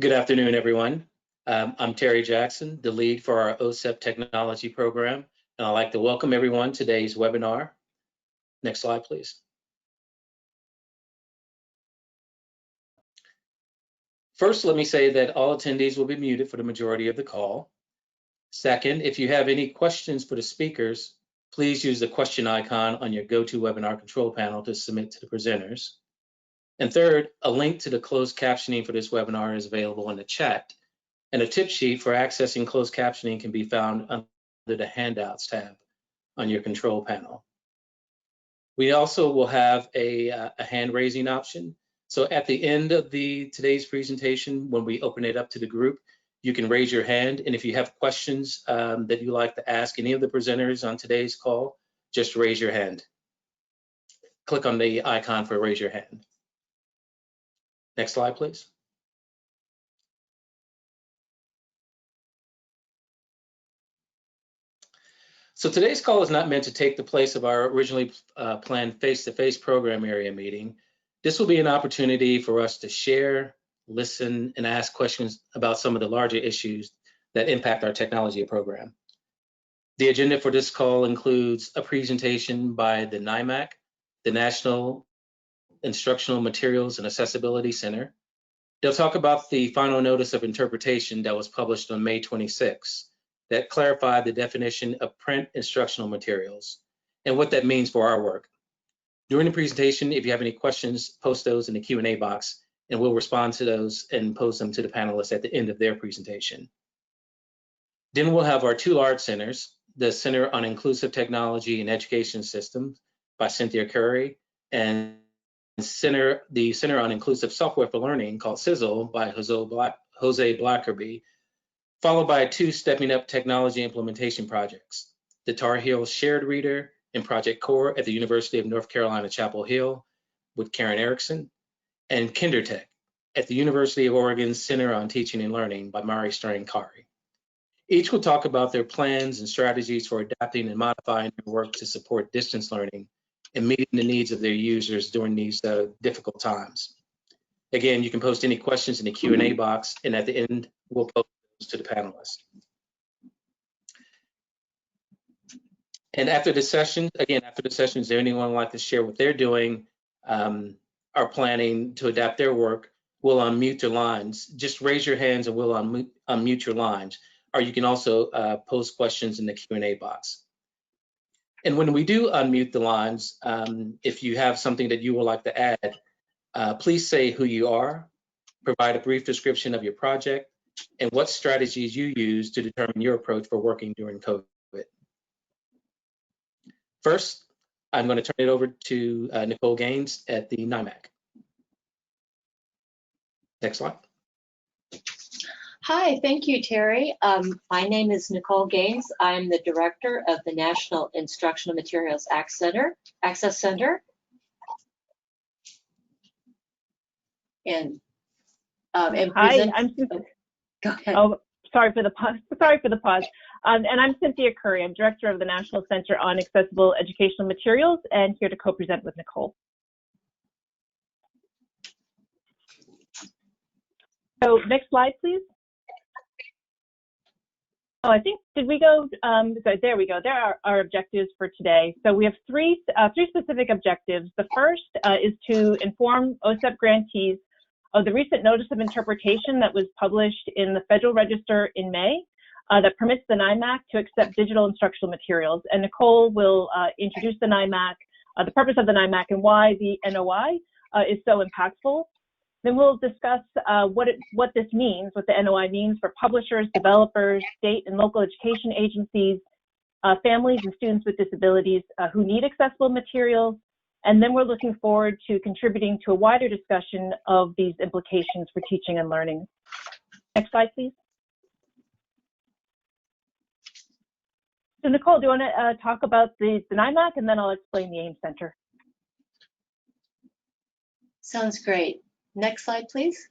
Good afternoon, everyone. I'm Terry Jackson, the lead for our OSEP technology program, and I'd like to welcome everyone to today's webinar. Next slide, please. First, let me say that all attendees will be muted for the majority of the call. Second, if you have any questions for the speakers, please use the question icon on your GoToWebinar control panel to submit to the presenters. And third, a link to the closed captioning for this webinar is available in the chat. And a tip sheet for accessing closed captioning can be found under the Handouts tab on your control panel. We also will have a hand raising option. So at the end of today's presentation, when we open it up to the group, you can raise your hand. And if you have questions that you'd like to ask any of the presenters on today's call, just raise your hand. Click on the icon for raise your hand. Next slide, please. So today's call is not meant to take the place of our originally planned face-to-face program area meeting. This will be an opportunity for us to share, listen, and ask questions about some of the larger issues that impact our technology program. The agenda for this call includes a presentation by the NIMAC, the National Instructional Materials and Accessibility Center. They'll talk about the final notice of interpretation that was published on May 26 that clarified the definition of print instructional materials and what that means for our work. During the presentation, if you have any questions, post those in the Q&A box, and we'll respond to those and pose them to the panelists at the end of their presentation. Then we'll have our two large centers, the Center on Inclusive Technology and Education Systems by Cynthia Curry, and the Center on Inclusive Software for Learning called CISL by Jose Blackerby, followed by two Stepping Up Technology Implementation projects, the Tar Heel Shared Reader and Project Core at the University of North Carolina, Chapel Hill with Karen Erickson, and KinderTech at the University of Oregon Center on Teaching and Learning by Mari String-Kari. Each will talk about their plans and strategies for adapting and modifying their work to support distance learning and meeting the needs of their users during these difficult times. Again, you can post any questions in the Q&A box, and at the end, we'll post those to the panelists. And after the session, is there anyone who'd like to share what they're doing, are planning to adapt their work? We'll unmute your lines. Just raise your hands and we'll unmute your lines. Or you can also post questions in the Q&A box. And when we do unmute the lines, if you have something that you would like to add, please say who you are, provide a brief description of your project, and what strategies you use to determine your approach for working during COVID. First, I'm going to turn it over to Nicole Gaines at the NIMAC. Next slide. Hi, thank you, Terry. My name is Nicole Gaines. I'm the director of the National Instructional Materials Access Center. And hi, I'm Cynthia. Go ahead. Oh, sorry for the pause. And I'm Cynthia Curry. I'm director of the National Center on Accessible Educational Materials, and here to co-present with Nicole. So next slide, please. Oh, I think, did we go? So there we go. There are our objectives for today. So we have three specific objectives. The first is to inform OSEP grantees of the recent notice of interpretation that was published in the Federal Register in May that permits the NIMAC to accept digital instructional materials. And Nicole will introduce the NIMAC, the purpose of the NIMAC, and why the NOI is so impactful. Then we'll discuss what this means, what the NOI means for publishers, developers, state and local education agencies, families and students with disabilities who need accessible materials. And then we're looking forward to contributing to a wider discussion of these implications for teaching and learning. Next slide, please. So Nicole, do you want to talk about the NIMAC, and then I'll explain the AIM Center. Sounds great. Next slide, please.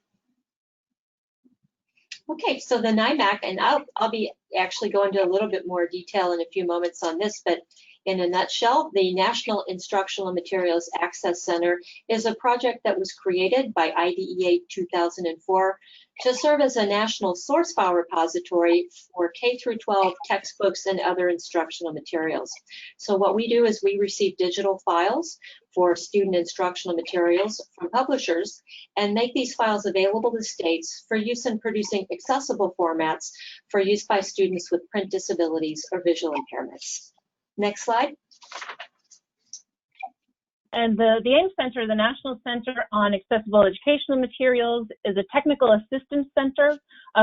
Okay, so the NIMAC, and I'll be actually going into a little bit more detail in a few moments on this, but In a nutshell, the National Instructional Materials Access Center is a project that was created by IDEA 2004 to serve as a national source file repository for K-12 textbooks and other instructional materials. So what we do is we receive digital files for student instructional materials from publishers and make these files available to states for use in producing accessible formats for use by students with print disabilities or visual impairments. Next slide. And the AIM Center, the National Center on Accessible Educational Materials, is a technical assistance center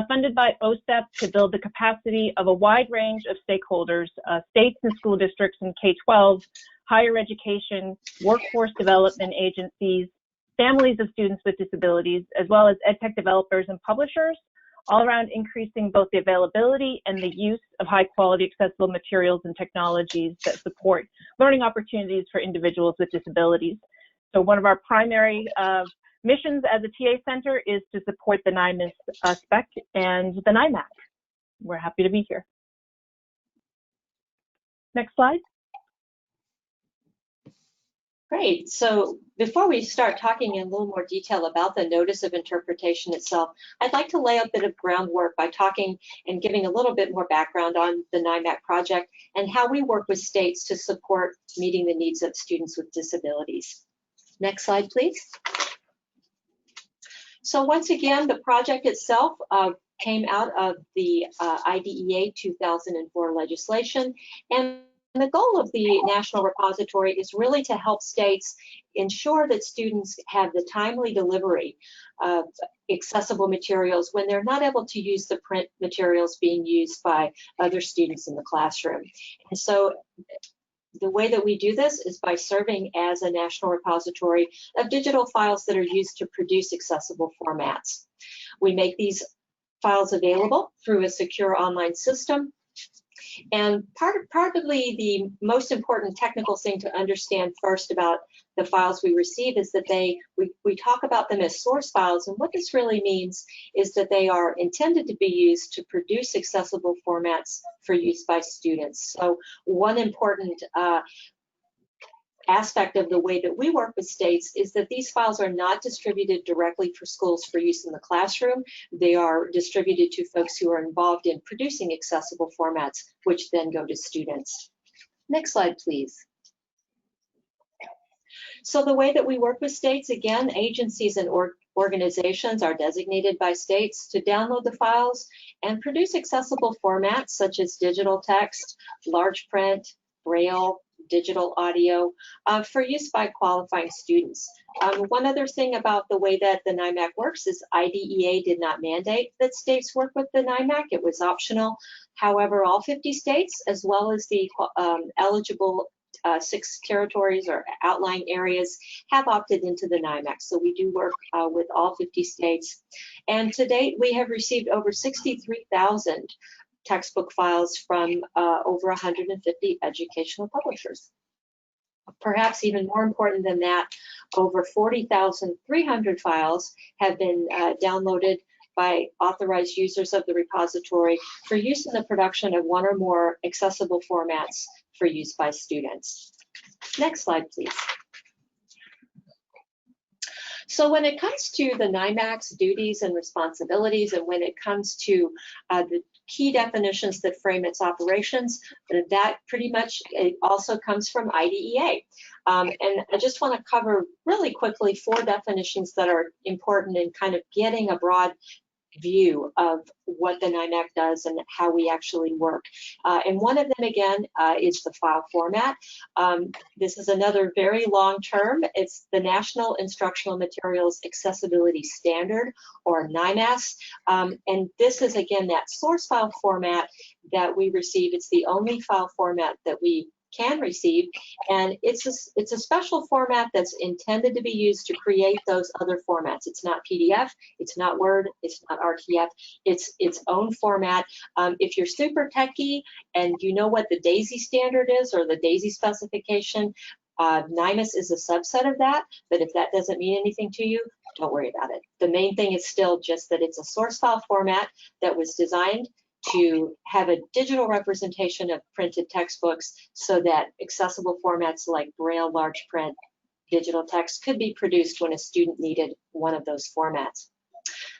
funded by OSEP to build the capacity of a wide range of stakeholders, states and school districts in K-12, higher education, workforce development agencies, families of students with disabilities, as well as EdTech developers and publishers, all around increasing both the availability and the use of high quality accessible materials and technologies that support learning opportunities for individuals with disabilities. So one of our primary missions as a TA center is to support the NIMAC spec and the NIMAC. We're happy to be here. Next slide. Great. So before we start talking in a little more detail about the notice of interpretation itself, I'd like to lay a bit of groundwork by talking and giving a little bit more background on the NIMAC project and how we work with states to support meeting the needs of students with disabilities. Next slide, please. So once again, the project itself came out of the IDEA 2004 legislation, and the goal of the National Repository is really to help states ensure that students have the timely delivery of accessible materials when they're not able to use the print materials being used by other students in the classroom. And so the way that we do this is by serving as a national repository of digital files that are used to produce accessible formats. We make these files available through a secure online system. And probably the most important technical thing to understand first about the files we receive is that we talk about them as source files, and what this really means is that they are intended to be used to produce accessible formats for use by students. So one important aspect of the way that we work with states is that these files are not distributed directly for schools for use in the classroom. They are distributed to folks who are involved in producing accessible formats, which then go to students. Next slide, please. So the way that we work with states, again, agencies and organizations are designated by states to download the files and produce accessible formats such as digital text, large print, Braille, digital audio for use by qualifying students. One other thing about the way that the NIMAC works is IDEA did not mandate that states work with the NIMAC. It was optional. However, all 50 states, as well as the eligible 6 territories or outlying areas, have opted into the NIMAC. So we do work with all 50 states. And to date, we have received over 63,000 textbook files from over 150 educational publishers. Perhaps even more important than that, over 40,300 files have been downloaded by authorized users of the repository for use in the production of one or more accessible formats for use by students. Next slide, please. So when it comes to the NIMAC's duties and responsibilities, and when it comes to the key definitions that frame its operations, that pretty much also comes from IDEA. And I just want to cover really quickly 4 definitions that are important in kind of getting a broad view of what the NIMAC does and how we actually work. And one of them, again, is the file format. This is another very long term. It's the National Instructional Materials Accessibility Standard, or NIMAS. And this is, again, that source file format that we receive. It's the only file format that we can receive, and it's a special format that's intended to be used to create those other formats. It's not PDF, it's not Word, it's not RTF, it's its own format. If you're super techie and you know what the DAISY standard is, or the DAISY specification, NIMAS is a subset of that, but if that doesn't mean anything to you, don't worry about it. The main thing is still just that it's a source file format that was designed to have a digital representation of printed textbooks so that accessible formats like Braille, large print, digital text could be produced when a student needed one of those formats.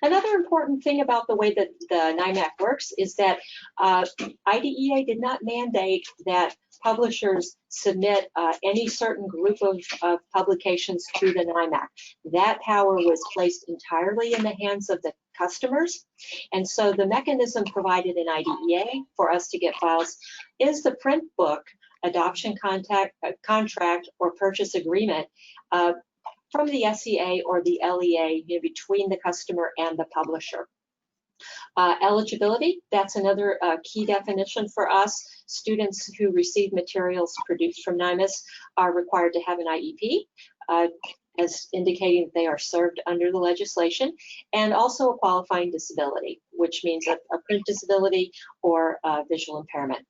Another important thing about the way that the NIMAC works is that IDEA did not mandate that publishers submit any certain group of publications to the NIMAC. That power was placed entirely in the hands of the customers. And so the mechanism provided in IDEA for us to get files is the print book, adoption contract, or purchase agreement from the SEA or the LEA, between the customer and the publisher. Eligibility, that's another key definition for us. Students who receive materials produced from NIMAC are required to have an IEP, as indicating that they are served under the legislation, and also a qualifying disability, which means a print disability or visual impairment.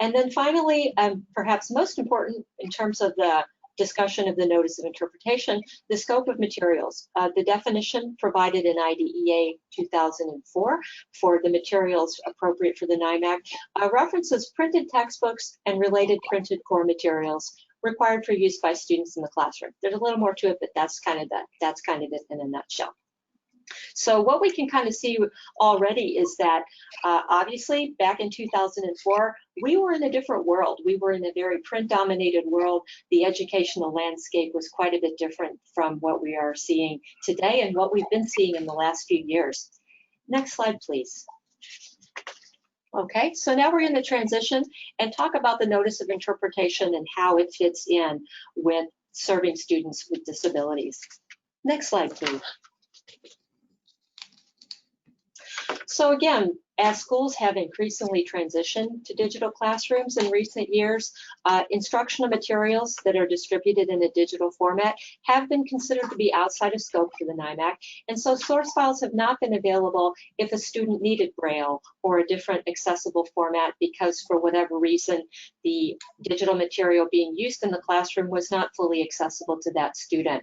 And then finally, perhaps most important in terms of the discussion of the notice of interpretation, the scope of materials. The definition provided in IDEA 2004 for the materials appropriate for the NIMAC references printed textbooks and related printed core materials required for use by students in the classroom. There's a little more to it, but that's kind of it in a nutshell. So what we can kind of see already is that obviously back in 2004, we were in a different world. We were in a very print-dominated world. The educational landscape was quite a bit different from what we are seeing today and what we've been seeing in the last few years. Next slide, please. Okay, so now we're going to transition and talk about the notice of interpretation and how it fits in with serving students with disabilities. Next slide, please. So again, as schools have increasingly transitioned to digital classrooms in recent years, instructional materials that are distributed in a digital format have been considered to be outside of scope for the NIMAC, and so source files have not been available if a student needed Braille or a different accessible format because for whatever reason the digital material being used in the classroom was not fully accessible to that student.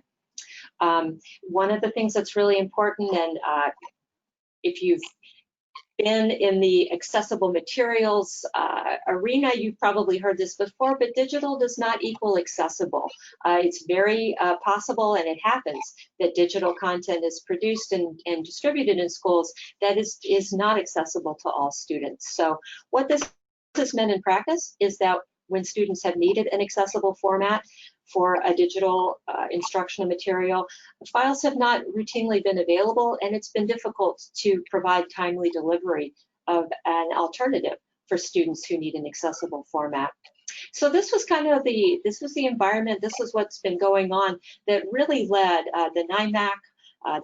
One of the things that's really important, and if you've been in the accessible materials arena, you've probably heard this before, but digital does not equal accessible. It's very possible, and it happens, that digital content is produced and distributed in schools that is not accessible to all students. So what this has meant in practice is that when students have needed an accessible format for a digital instructional material, files have not routinely been available, and it's been difficult to provide timely delivery of an alternative for students who need an accessible format. So this was kind of the environment, this is what's been going on that really led the NIMAC,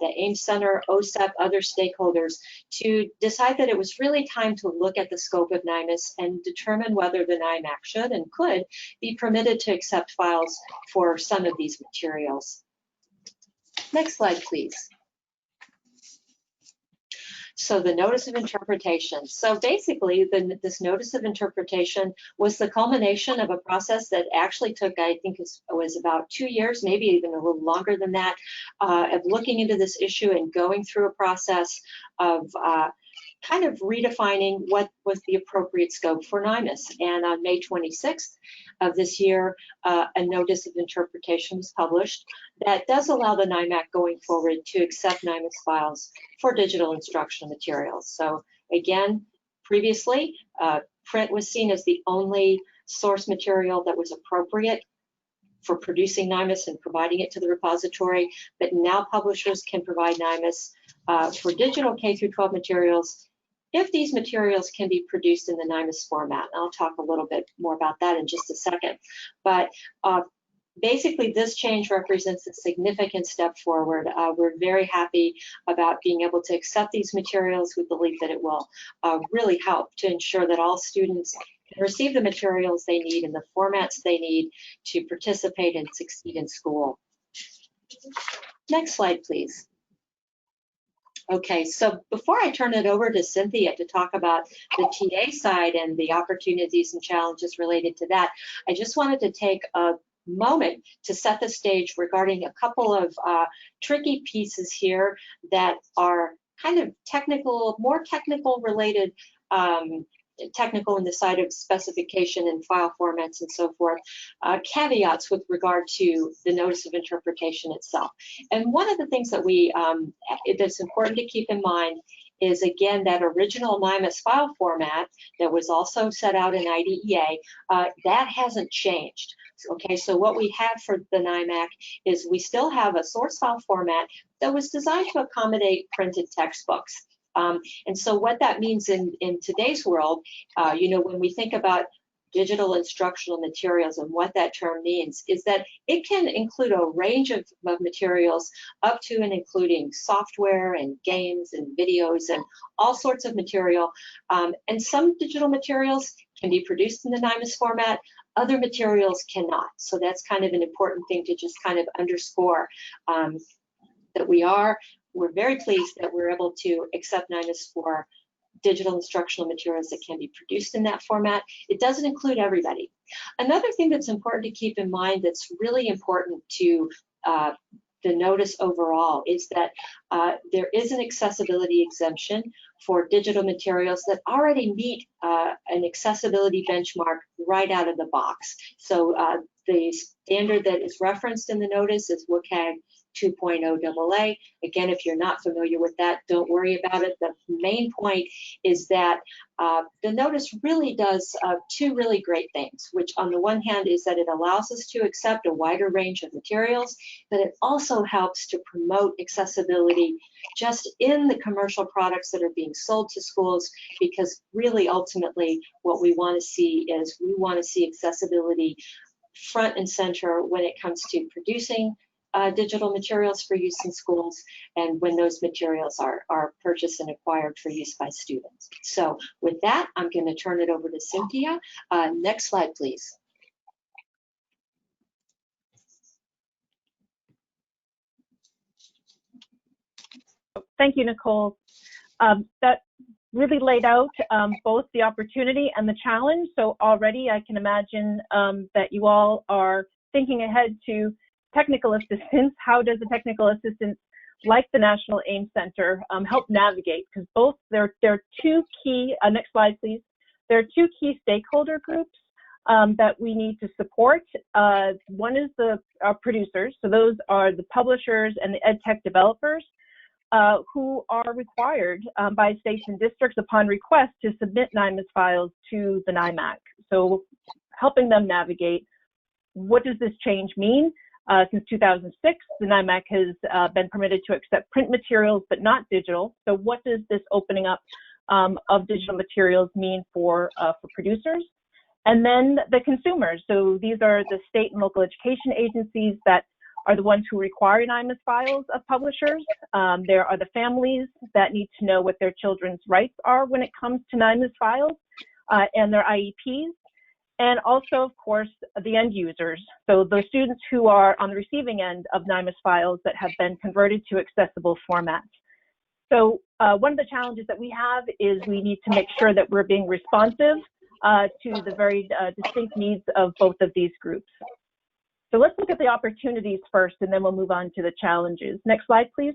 the AIM Center, OSEP, other stakeholders to decide that it was really time to look at the scope of NIMAC and determine whether the NIMAC should and could be permitted to accept files for some of these materials. Next slide, please. So the notice of interpretation. So basically, this notice of interpretation was the culmination of a process that actually took, I think it was about 2 years, maybe even a little longer than that, of looking into this issue and going through a process of kind of redefining what was the appropriate scope for NIMAC. And on May 26th of this year, a notice of interpretation was published that does allow the NIMAC going forward to accept NIMAC files for digital instructional materials. So again, previously, print was seen as the only source material that was appropriate for producing NIMAC and providing it to the repository, but now publishers can provide NIMAC for digital K-12 materials if these materials can be produced in the NIMAC format. And I'll talk a little bit more about that in just a second. But basically, this change represents a significant step forward. We're very happy about being able to accept these materials. We believe that it will really help to ensure that all students can receive the materials they need in the formats they need to participate and succeed in school. Next slide, please. Okay, so before I turn it over to Cynthia to talk about the TA side and the opportunities and challenges related to that, I just wanted to take a moment to set the stage regarding a couple of tricky pieces here that are kind of technical, more technical related technical in the side of specification and file formats and so forth, caveats with regard to the notice of interpretation itself. And one of the things that that's important to keep in mind is, again, that original NIMAC file format that was also set out in IDEA, that hasn't changed. Okay, so what we have for the NIMAC is we still have a source file format that was designed to accommodate printed textbooks. And so what that means in today's world, when we think about digital instructional materials and what that term means, is that it can include a range of materials up to and including software and games and videos and all sorts of material. And some digital materials can be produced in the NIMAC format, other materials cannot. So that's kind of an important thing to just kind of underscore, that we're very pleased that we're able to accept NIMAC for digital instructional materials that can be produced in that format. It doesn't include everybody. Another thing that's important to keep in mind that's really important to the notice overall is that there is an accessibility exemption for digital materials that already meet an accessibility benchmark right out of the box. So the standard that is referenced in the notice is WCAG 2.0 AA. Again, if you're not familiar with that, don't worry about it. The main point is that the notice really does two really great things, which on the one hand is that it allows us to accept a wider range of materials, but it also helps to promote accessibility just in the commercial products that are being sold to schools, because really ultimately what we want to see is accessibility front and center when it comes to producing digital materials for use in schools and when those materials are purchased and acquired for use by students. So with that, I'm going to turn it over to Cynthia. Next slide, please. Thank you, Nicole. That really laid out both the opportunity and the challenge. So already I can imagine that you all are thinking ahead to technical assistance. How does a technical assistance like the National AIM Center help navigate? Because both there are two key, next slide please, there are two key stakeholder groups that we need to support. One is the producers, so those are the publishers and the ed tech developers who are required by states and districts upon request to submit NIMAC files to the NIMAC. So helping them navigate, what does this change mean? Since 2006, the NIMAC has been permitted to accept print materials, but not digital. So what does this opening up of digital materials mean for producers? And then the consumers. So these are the state and local education agencies that are the ones who require NIMAC files of publishers. There are the families that need to know what their children's rights are when it comes to NIMAC files and their IEPs. And also, of course, the end users. So those students who are on the receiving end of NIMAC files that have been converted to accessible formats. So one of the challenges that we have is we need to make sure that we're being responsive to the very distinct needs of both of these groups. So let's look at the opportunities first, and then we'll move on to the challenges. Next slide, please.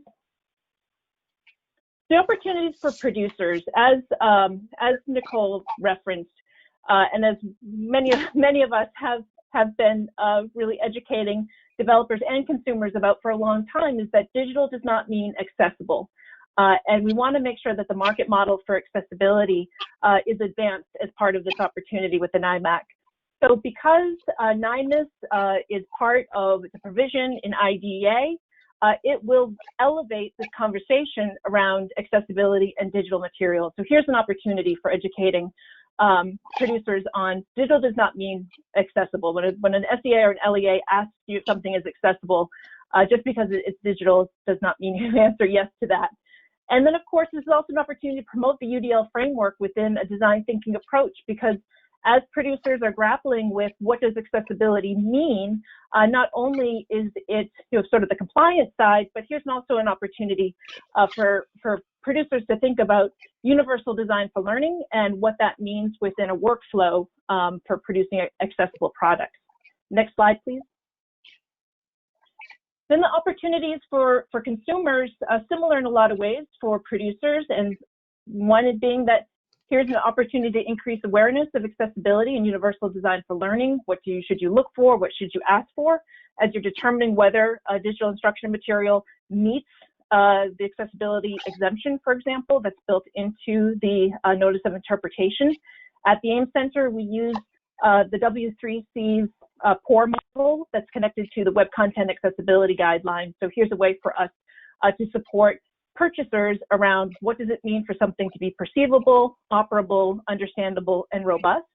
The opportunities for producers, as Nicole referenced, and as many of us have been really educating developers and consumers about for a long time, is that digital does not mean accessible. And we want to make sure that the market model for accessibility is advanced as part of this opportunity with the NIMAC. So because NIMAC is part of the provision in IDEA, it will elevate this conversation around accessibility and digital materials. So here's an opportunity for educating producers on digital does not mean accessible. When an SEA or an LEA asks you if something is accessible, just because it's digital does not mean you answer yes to that. And then, of course, this is also an opportunity to promote the UDL framework within a design thinking approach, because as producers are grappling with what does accessibility mean, not only is it sort of the compliance side, but here's also an opportunity for producers to think about universal design for learning and what that means within a workflow for producing accessible products. Next slide, please. Then the opportunities for consumers, similar in a lot of ways for producers, and one being that Here's an opportunity to increase awareness of accessibility and universal design for learning. What should you look for? What should you ask for as you're determining whether a digital instruction material meets the accessibility exemption, for example, that's built into the Notice of Interpretation. At the AIM Center, we use the W3C's POUR model that's connected to the Web Content Accessibility Guidelines. So here's a way for us to support purchasers around what does it mean for something to be perceivable, operable, understandable, and robust.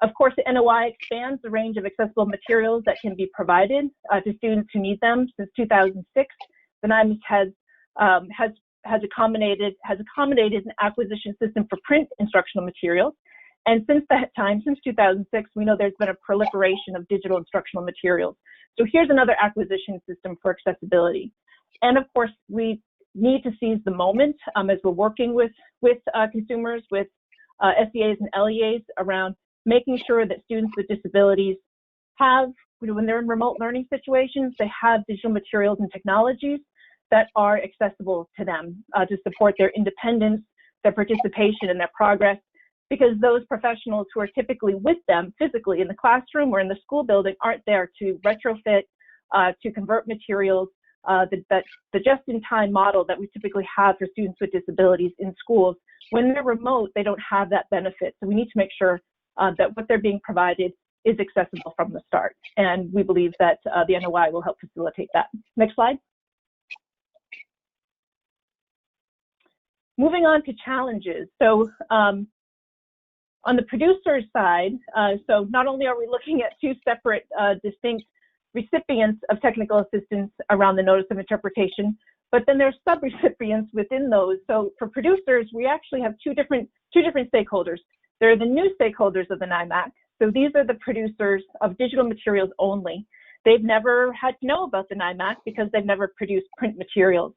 Of course, the NOI expands the range of accessible materials that can be provided to students who need them. Since 2006, the NIMAC has accommodated an acquisition system for print instructional materials. And since that time, since 2006, we know there's been a proliferation of digital instructional materials. So here's another acquisition system for accessibility. And of course, we need to seize the moment as we're working with consumers, with SEAs and LEAs around making sure that students with disabilities have, when they're in remote learning situations, they have digital materials and technologies that are accessible to them to support their independence, their participation, and their progress. Because those professionals who are typically with them physically in the classroom or in the school building aren't there to retrofit, to convert materials, the just-in-time model that we typically have for students with disabilities in schools. When they're remote, they don't have that benefit. So we need to make sure that what they're being provided is accessible from the start. And we believe that the NOI will help facilitate that. Next slide. Moving on to challenges. So on the producer side, so not only are we looking at two separate distinct recipients of technical assistance around the Notice of Interpretation, but then there's sub-recipients within those. So for producers, we actually have two different stakeholders. There are the new stakeholders of the NIMAC. So these are the producers of digital materials only. They've never had to know about the NIMAC because they've never produced print materials.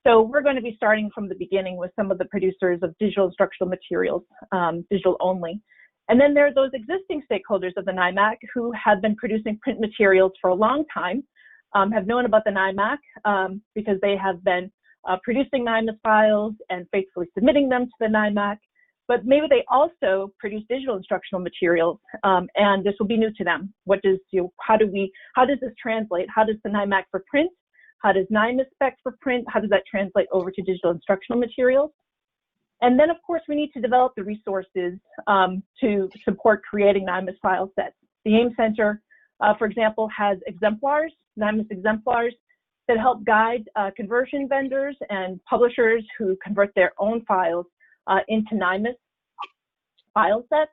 So we're going to be starting from the beginning with some of the producers of digital instructional materials, digital only. And then there are those existing stakeholders of the NIMAC who have been producing print materials for a long time, have known about the NIMAC because they have been producing NIMAC files and faithfully submitting them to the NIMAC. But maybe they also produce digital instructional materials, and this will be new to them. How does this translate? How does the NIMAC for print? How does NIMAC spec for print? How does that translate over to digital instructional materials? And then, of course, we need to develop the resources to support creating NIMAC file sets. The AIM Center, for example, has exemplars, NIMAC exemplars, that help guide conversion vendors and publishers who convert their own files into NIMAC file sets.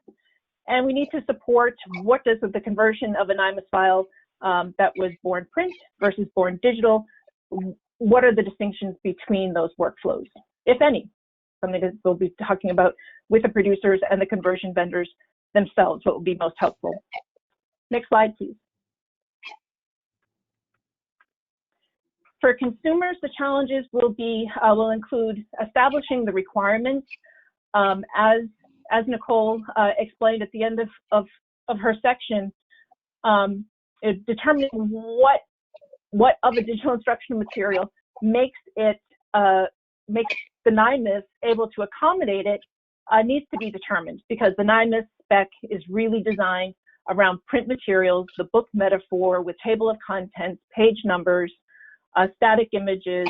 And we need to support what does the conversion of a NIMAC file that was born print versus born digital, what are the distinctions between those workflows, if any? Something that we'll be talking about with the producers and the conversion vendors themselves, what will be most helpful. Next slide, please. For consumers, the challenges will include establishing the requirements. As Nicole explained at the end of her section, determining what of a digital instructional material makes the NIMAC able to accommodate it needs to be determined, because the NIMAC spec is really designed around print materials, the book metaphor with table of contents, page numbers, static images,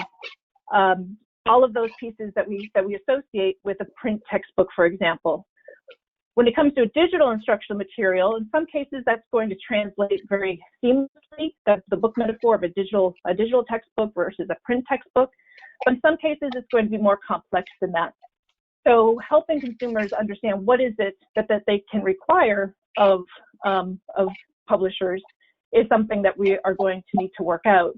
all of those pieces that we associate with a print textbook, for example. When it comes to a digital instructional material, in some cases that's going to translate very seamlessly. That's the book metaphor of a digital textbook versus a print textbook. But in some cases, it's going to be more complex than that. So helping consumers understand what is it that they can require of publishers is something that we are going to need to work out.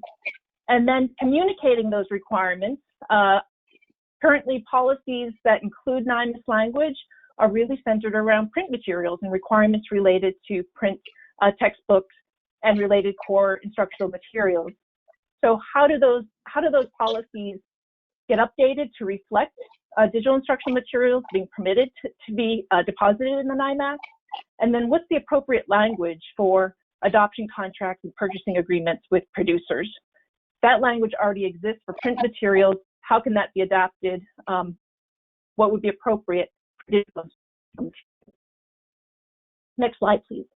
And then communicating those requirements. Currently, policies that include NIMAC language are really centered around print materials and requirements related to print textbooks and related core instructional materials. So how do those policies get updated to reflect digital instructional materials being permitted to be deposited in the NIMAC? And then what's the appropriate language for adoption contracts and purchasing agreements with producers? That language already exists for print materials. How can that be adapted? What would be appropriate digital instruction. Next slide, please.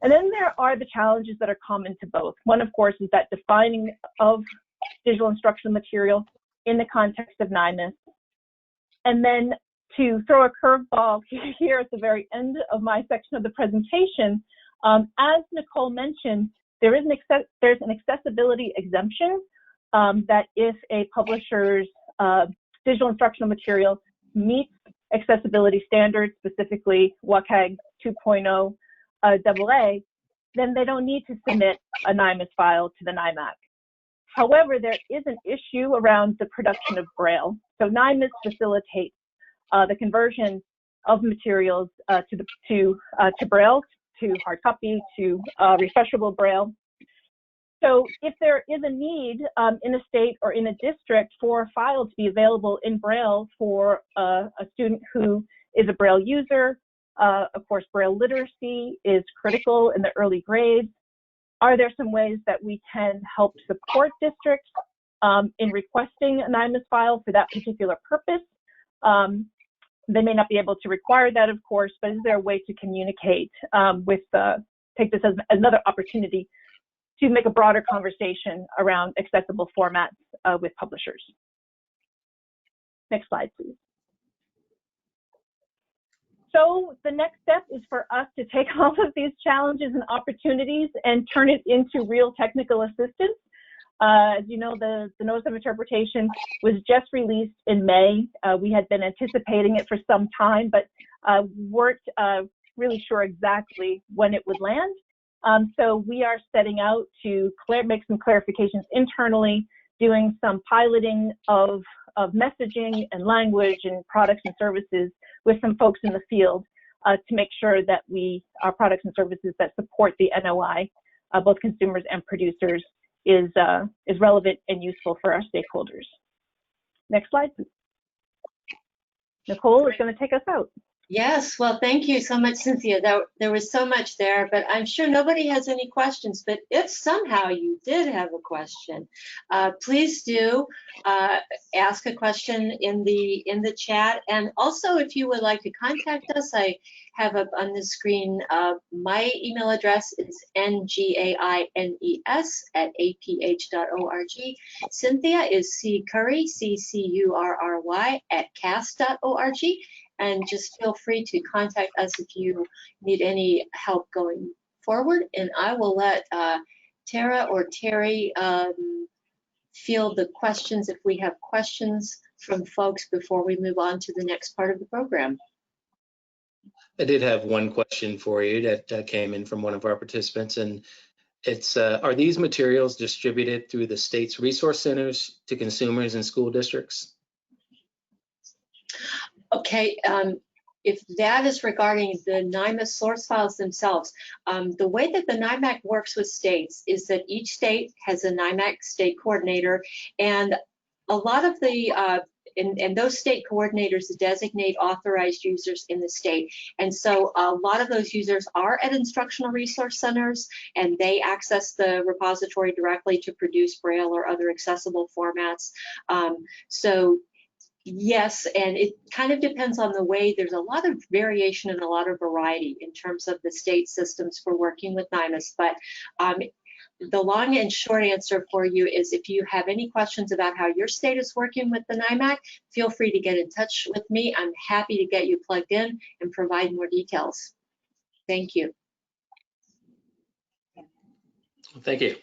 And then there are the challenges that are common to both. One, of course, is that defining of digital instructional material in the context of NIMAC. And then to throw a curveball here at the very end of my section of the presentation, as Nicole mentioned, there's an accessibility exemption that if a publisher's digital instructional material meets accessibility standards, specifically WCAG 2.0 AA, then they don't need to submit a NIMAC file to the NIMAC. However, there is an issue around the production of Braille. So NIMAC facilitates the conversion of materials to Braille, to hard copy, to refreshable Braille. So if there is a need in a state or in a district for a file to be available in Braille for a student who is a Braille user, of course, Braille literacy is critical in the early grades. Are there some ways that we can help support districts in requesting a NIMAC file for that particular purpose? They may not be able to require that, of course, but is there a way to communicate take this as another opportunity to make a broader conversation around accessible formats with publishers? Next slide, please. So the next step is for us to take all of these challenges and opportunities and turn it into real technical assistance. As you know, the Notice of Interpretation was just released in May. We had been anticipating it for some time, but weren't really sure exactly when it would land. So we are setting out to make some clarifications internally, doing some piloting of messaging and language and products and services with some folks in the field to make sure that our products and services that support the NOI, both consumers and producers, is relevant and useful for our stakeholders. Next slide, please. Nicole is going to take us out. Yes, well, thank you so much, Cynthia. There was so much there, but I'm sure nobody has any questions. But if somehow you did have a question, please do ask a question in the chat. And also, if you would like to contact us, I have up on the screen my email address is ngaines@aph.org. Cynthia is ccurry, CCURRY @cast.org. And just feel free to contact us if you need any help going forward. And I will let Tara or Terry field the questions if we have questions from folks before we move on to the next part of the program. I did have one question for you that came in from one of our participants, and it's, are these materials distributed through the state's resource centers to consumers and school districts? Okay, if that is regarding the NIMAC source files themselves, the way that the NIMAC works with states is that each state has a NIMAC state coordinator, and a lot of the and those state coordinators designate authorized users in the state. And so a lot of those users are at instructional resource centers, and they access the repository directly to produce Braille or other accessible formats. So yes, and it kind of depends on the way. There's a lot of variation and a lot of variety in terms of the state systems for working with NIMAC. But the long and short answer for you is if you have any questions about how your state is working with the NIMAC, feel free to get in touch with me. I'm happy to get you plugged in and provide more details. Thank you. Thank you.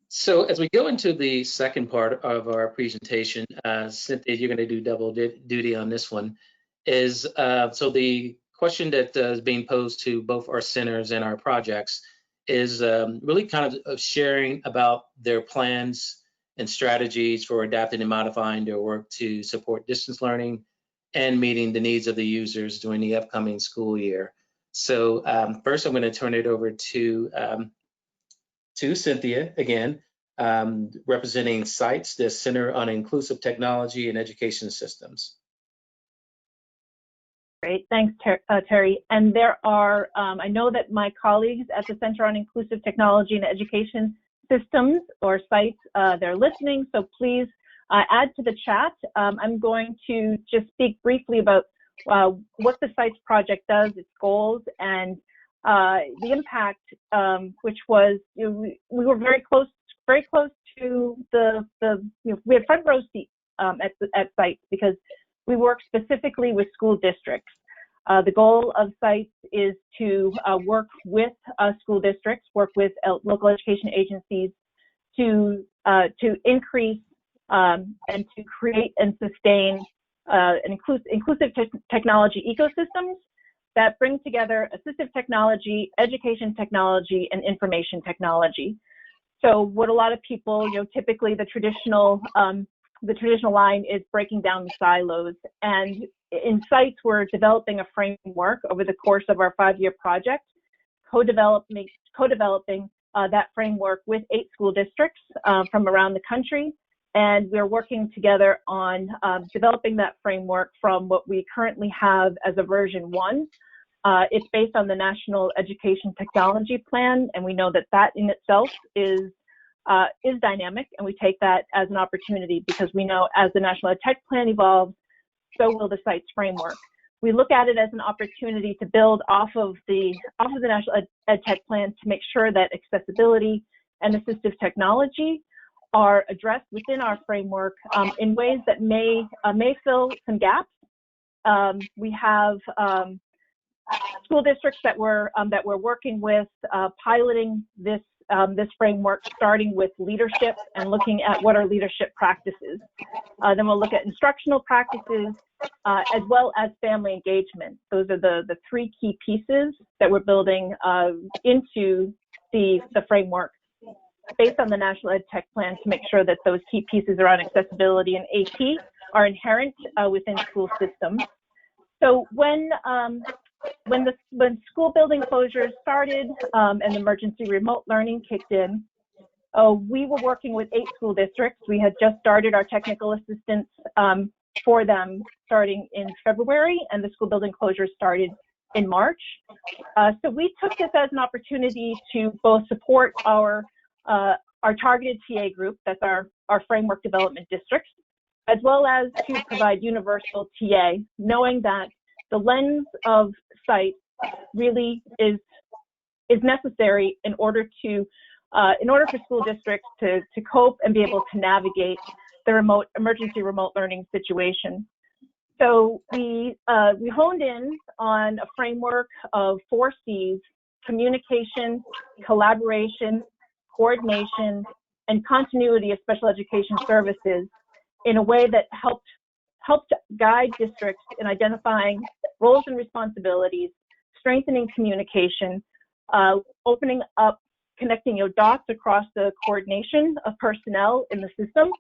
So as we go into the second part of our presentation, Cynthia, you're going to do double duty on this one, is so the question that is being posed to both our centers and our projects is really kind of sharing about their plans and strategies for adapting and modifying their work to support distance learning and meeting the needs of the users during the upcoming school year. So first I'm going to turn it over to Cynthia again, representing CITES, the Center on Inclusive Technology and Education Systems. Great, thanks, Terry. And there are, I know that my colleagues at the Center on Inclusive Technology and Education Systems, or CITES, they're listening, so please add to the chat. I'm going to just speak briefly about what the SITES project does, its goals, and the impact, which was, we were very close to we had front row seats at SITES because we work specifically with school districts. The goal of SITES is to work with school districts, work with local education agencies to increase and to create and sustain an inclusive technology ecosystems that bring together assistive technology, education technology, and information technology. So what a lot of people, typically the traditional line is breaking down the silos. And in SITES, we're developing a framework over the course of our 5-year project, co-developing that framework with 8 school districts from around the country. And we're working together on developing that framework from what we currently have as a version 1. It's based on the National Education Technology Plan, and we know that that in itself is dynamic, and we take that as an opportunity because we know as the National Ed Tech Plan evolves, so will the SITES framework. We look at it as an opportunity to build off of the National Ed Tech Plan to make sure that accessibility and assistive technology are addressed within our framework in ways that may fill some gaps. We have school districts that we're working with, piloting this framework, starting with leadership and looking at what are leadership practices. Then we'll look at instructional practices as well as family engagement. Those are the 3 key pieces that we're building into the framework based on the National Ed Tech Plan to make sure that those key pieces around accessibility and AP are inherent within school systems. So when school building closures started and emergency remote learning kicked in, we were working with 8 school districts. We had just started our technical assistance for them starting in February, and the school building closures started in March. So we took this as an opportunity to both support our targeted TA group, that's our framework development districts, as well as to provide universal TA, knowing that the lens of SITES really is necessary in order for school districts to cope and be able to navigate the emergency remote learning situation. So we honed in on a framework of 4 C's: communication, collaboration, coordination, and continuity of special education services in a way that helped guide districts in identifying roles and responsibilities, strengthening communication, opening up, connecting dots across the coordination of personnel in the system.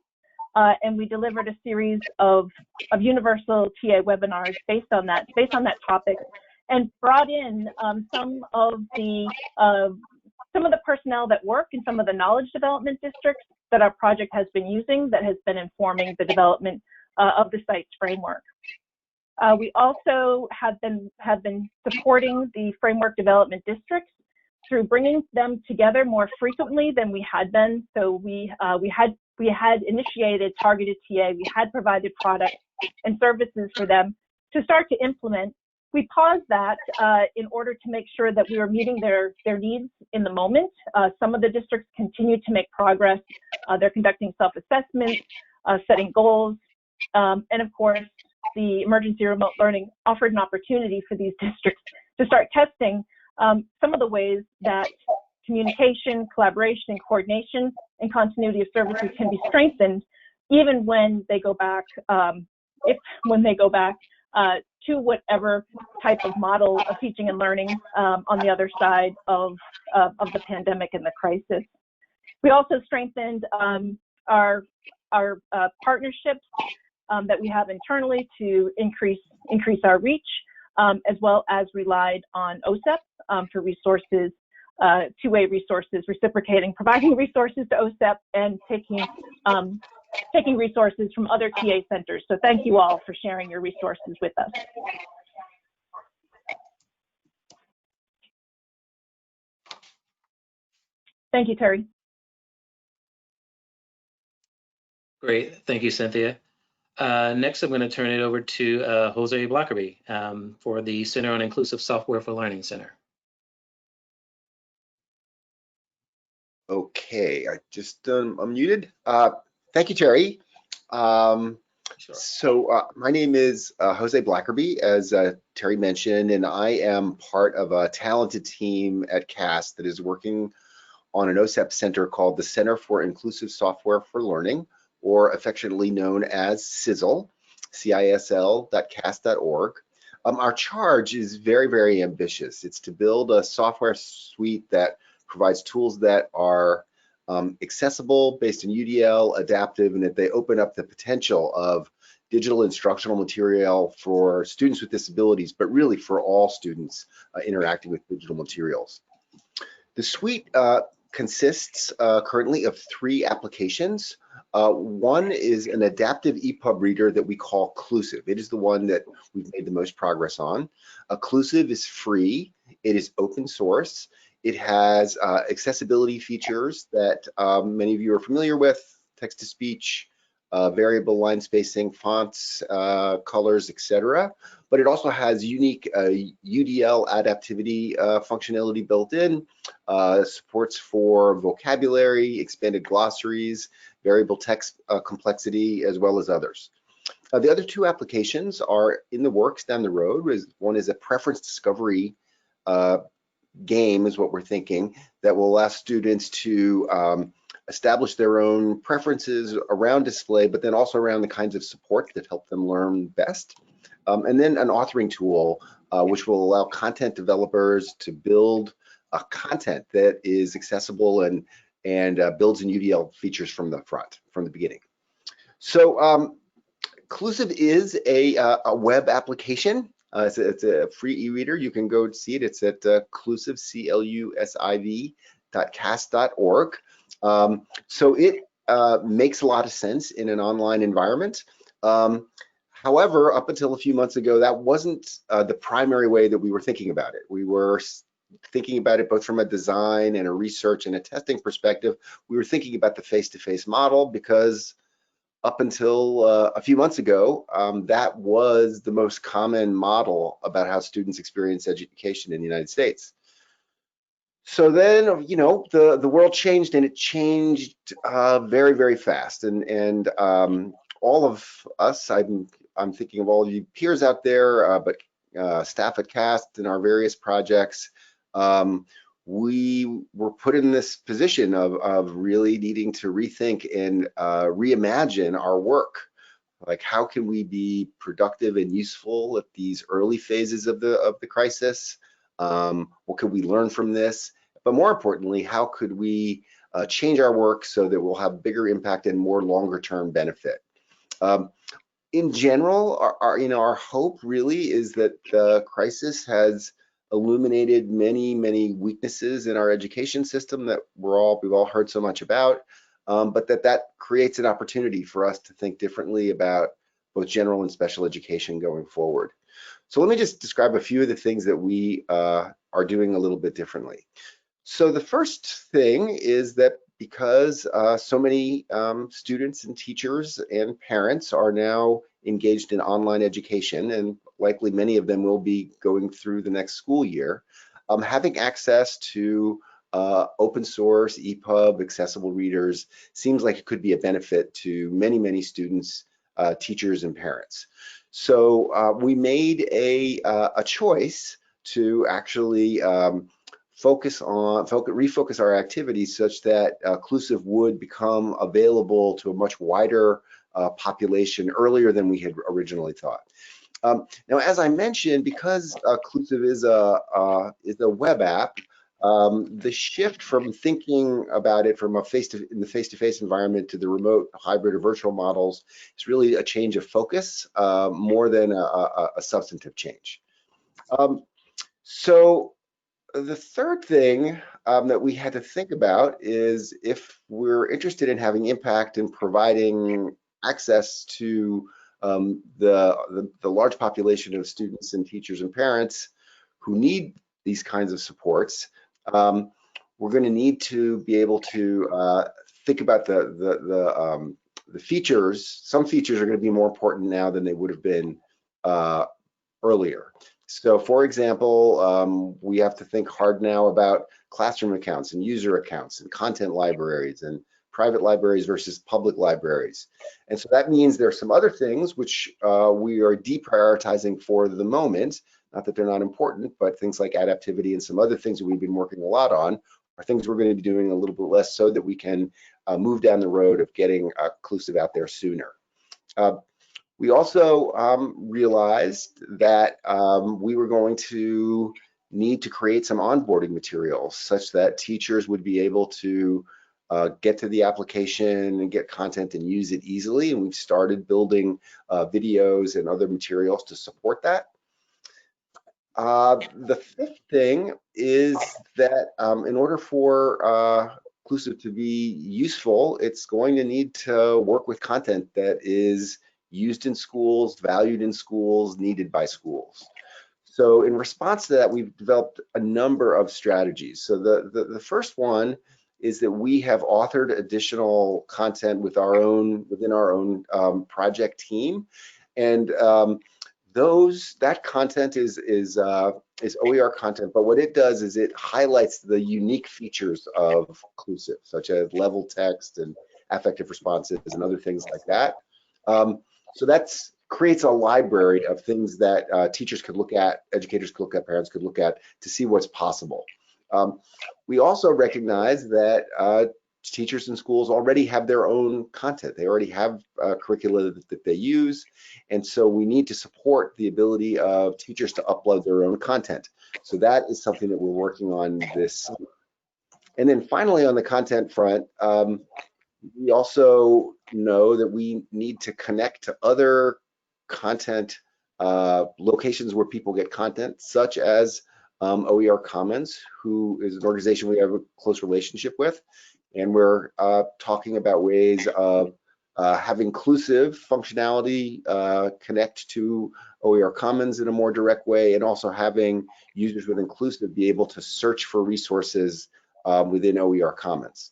And we delivered a series of universal TA webinars based on that topic, and brought in some of the personnel that work in some of the knowledge development districts that our project has been using, that has been informing the development of the SITES framework. We also have been supporting the framework development districts through bringing them together more frequently than we had been. So we had initiated targeted TA. We had provided products and services for them to start to implement. We paused that in order to make sure that we were meeting their needs in the moment. Some of the districts continue to make progress. They're conducting self-assessments, setting goals, and of course, the emergency remote learning offered an opportunity for these districts to start testing some of the ways that communication, collaboration, and coordination and continuity of services can be strengthened even when they go back, when they go back to whatever type of model of teaching and learning on the other side of the pandemic and the crisis. We also strengthened our partnerships that we have internally to increase our reach, as well as relied on OSEP for resources, two-way resources, reciprocating, providing resources to OSEP and taking resources from other TA centers. So thank you all for sharing your resources with us. Thank you, Terry. Great. Thank you, Cynthia. Next, I'm going to turn it over to Jose Blackerby for the Center on Inclusive Software for Learning Center. Okay, I just unmuted. Thank you, Terry. Sure. So my name is Jose Blackerby, as Terry mentioned, and I am part of a talented team at CAST that is working on an OSEP center called the Center for Inclusive Software for Learning, or affectionately known as CISL, CISL.cast.org. Our charge is very, very ambitious. It's to build a software suite that provides tools that are accessible, based in UDL, adaptive, and that they open up the potential of digital instructional material for students with disabilities, but really for all students interacting with digital materials. The suite consists currently of 3 applications. One is an adaptive EPUB reader that we call Clusive. It is the one that we've made the most progress on. Clusive is free. It is open source. It has accessibility features that many of you are familiar with: text-to-speech, variable line spacing, fonts, colors, etc. But it also has unique UDL adaptivity functionality built in, supports for vocabulary, expanded glossaries, variable text complexity, as well as others. The other 2 applications are in the works down the road. One is a preference discovery game, is what we're thinking, that will allow students to establish their own preferences around display, but then also around the kinds of support that help them learn best. And then an authoring tool, which will allow content developers to build content that is accessible and builds in UDL features from the beginning. So Clusive is a web application. It's a free e-reader. You can go see it. It's at Clusive, CLUSIV.cast.org. So it makes a lot of sense in an online environment. However, up until a few months ago, that wasn't the primary way that we were thinking about it. We were thinking about it both from a design and a research and a testing perspective. We were thinking about the face-to-face model because up until a few months ago, that was the most common model about how students experience education in the United States. So then, you know, the world changed, and it changed very, very fast. And all of us, I'm thinking of all of you peers out there, but staff at CAST and our various projects, we were put in this position of really needing to rethink and reimagine our work. Like, how can we be productive and useful at these early phases of the crisis? What could we learn from this? But more importantly, how could we change our work so that we'll have bigger impact and more longer-term benefit? In general, our hope really is that the crisis has illuminated many, many weaknesses in our education system that we've all heard so much about, but that creates an opportunity for us to think differently about both general and special education going forward. So let me just describe a few of the things that we are doing a little bit differently. So the first thing is that because so many students and teachers and parents are now engaged in online education, and likely many of them will be going through the next school year, having access to open source, EPUB, accessible readers seems like it could be a benefit to many, many students, teachers, and parents. So we made a choice to actually refocus our activities such that Clusive would become available to a much wider population earlier than we had originally thought. Now, as I mentioned, because Clusive is a web app, the shift from thinking about it from in the face-to-face environment to the remote, hybrid, or virtual models is really a change of focus more than a substantive change. So the third thing that we had to think about is if we're interested in having impact in providing access to the large population of students and teachers and parents who need these kinds of supports, we're going to need to be able to think about the features, some features are going to be more important now than they would have been earlier. So for example, we have to think hard now about classroom accounts and user accounts and content libraries and private libraries versus public libraries. And so that means there are some other things which we are deprioritizing for the moment, not that they're not important, but things like adaptivity and some other things that we've been working a lot on are things we're going to be doing a little bit less so that we can move down the road of getting inclusive out there sooner. We also realized that we were going to need to create some onboarding materials such that teachers would be able to get to the application and get content and use it easily. And we've started building videos and other materials to support that. The fifth thing is that in order for inclusive to be useful, it's going to need to work with content that is used in schools, valued in schools, needed by schools. So in response to that, we've developed a number of strategies. So the first one is that we have authored additional content with within our own project team, and that content is OER content, but what it does is it highlights the unique features of inclusive, such as level text and affective responses and other things like that. So that creates a library of things that teachers could look at, educators could look at, parents could look at to see what's possible. We also recognize that teachers in schools already have their own content. They already have curricula that they use. And so we need to support the ability of teachers to upload their own content. So that is something that we're working on this summer. And then finally, on the content front, we also know that we need to connect to other content locations where people get content, such as OER Commons, who is an organization we have a close relationship with. And we're talking about ways of having inclusive functionality connect to OER Commons in a more direct way, and also having users with inclusive be able to search for resources within OER Commons.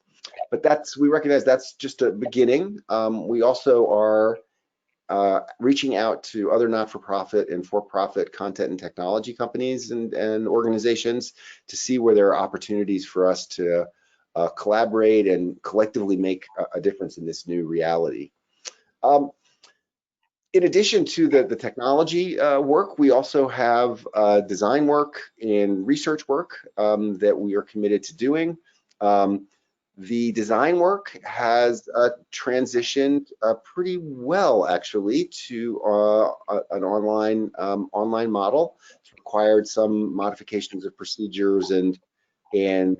But we recognize that's just a beginning. We also are reaching out to other not-for-profit and for-profit content and technology companies and organizations to see where there are opportunities for us to collaborate and collectively make a difference in this new reality. In addition to the technology work, we also have design work and research work that we are committed to doing. The design work has transitioned pretty well, actually, to an online model. It's required some modifications of procedures and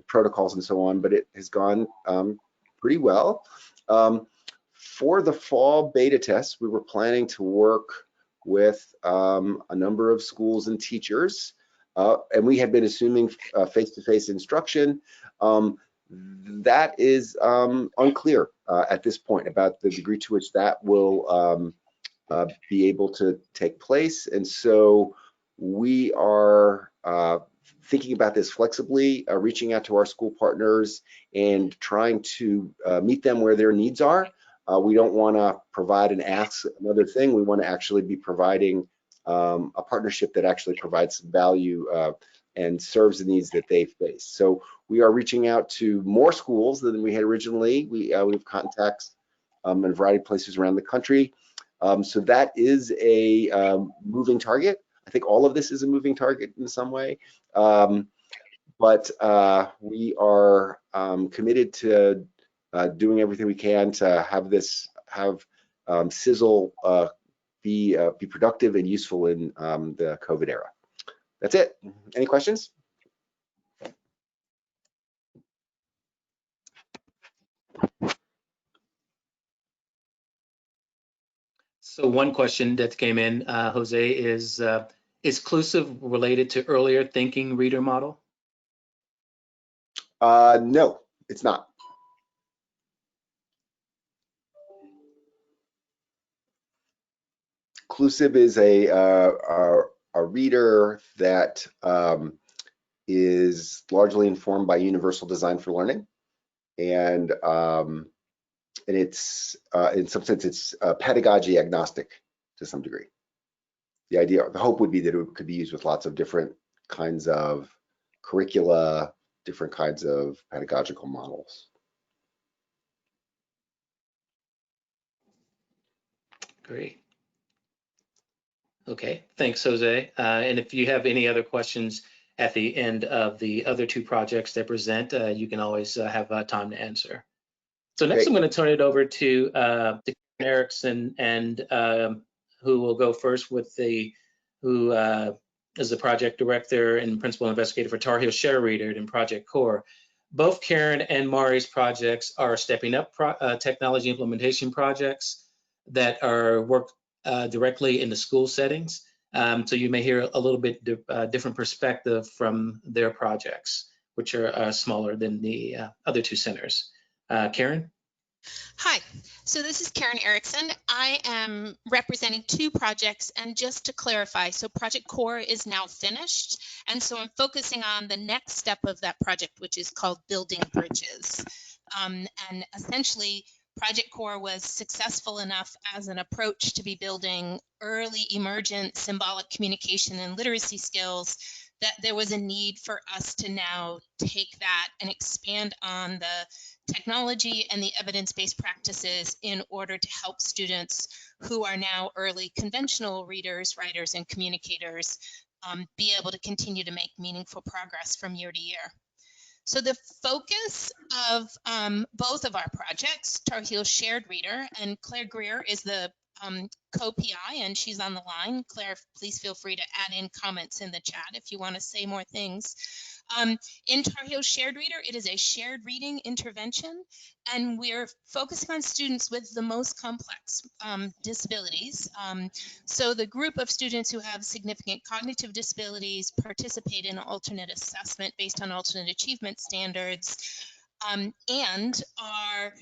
protocols and so on, but it has gone pretty well. For the fall beta test, we were planning to work with a number of schools and teachers, and we had been assuming face-to-face instruction. That is unclear at this point about the degree to which that will be able to take place. And so we are thinking about this flexibly, reaching out to our school partners and trying to meet them where their needs are. We don't want to provide and ask another thing. We want to actually be providing a partnership that actually provides some value and serves the needs that they face. So we are reaching out to more schools than we had originally. We have contacts in a variety of places around the country. So that is a moving target. I think all of this is a moving target in some way. But we are committed to doing everything we can to have Sizzle be productive and useful in the COVID era. That's it. Any questions? So one question that came in, Jose, is inclusive related to earlier thinking reader model? No, it's not. Inclusive is a reader that is largely informed by universal design for learning, and and it's in some sense it's pedagogy agnostic to some degree. The hope would be that it could be used with lots of different kinds of curricula, different kinds of pedagogical models. Great. Okay, thanks, Jose. And if you have any other questions at the end of the other two projects that present, you can always have time to answer. So next, I'm going to turn it over to Karen Erickson, and who will go first with who is the project director and principal investigator for Tar Heel Share Reader in Project Core. Both Karen and Mari's projects are stepping up technology implementation projects that are worked directly in the school settings. So you may hear a little bit different perspective from their projects, which are smaller than the other two centers. Karen? Hi, so this is Karen Erickson. I am representing two projects, and just to clarify, so Project Core is now finished, and so I'm focusing on the next step of that project, which is called Building Bridges. And essentially, Project Core was successful enough as an approach to be building early emergent symbolic communication and literacy skills that there was a need for us to now take that and expand on the technology and the evidence-based practices in order to help students who are now early conventional readers, writers, and communicators be able to continue to make meaningful progress from year to year. So the focus of both of our projects, Tar Heel Shared Reader, and Claire Greer is the co-PI, and she's on the line. Claire, please feel free to add in comments in the chat if you want to say more things. In Tar Heel Shared Reader, it is a shared reading intervention, and we're focusing on students with the most complex disabilities. So the group of students who have significant cognitive disabilities participate in alternate assessment based on alternate achievement standards, and are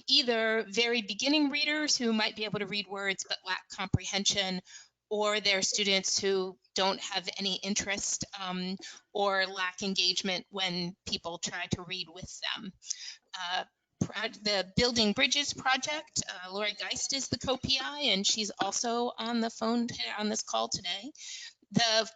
either very beginning readers who might be able to read words but lack comprehension, or they're students who don't have any interest or lack engagement when people try to read with them. The Building Bridges project, Lori Geist is the co-PI, and she's also on the phone on this call today.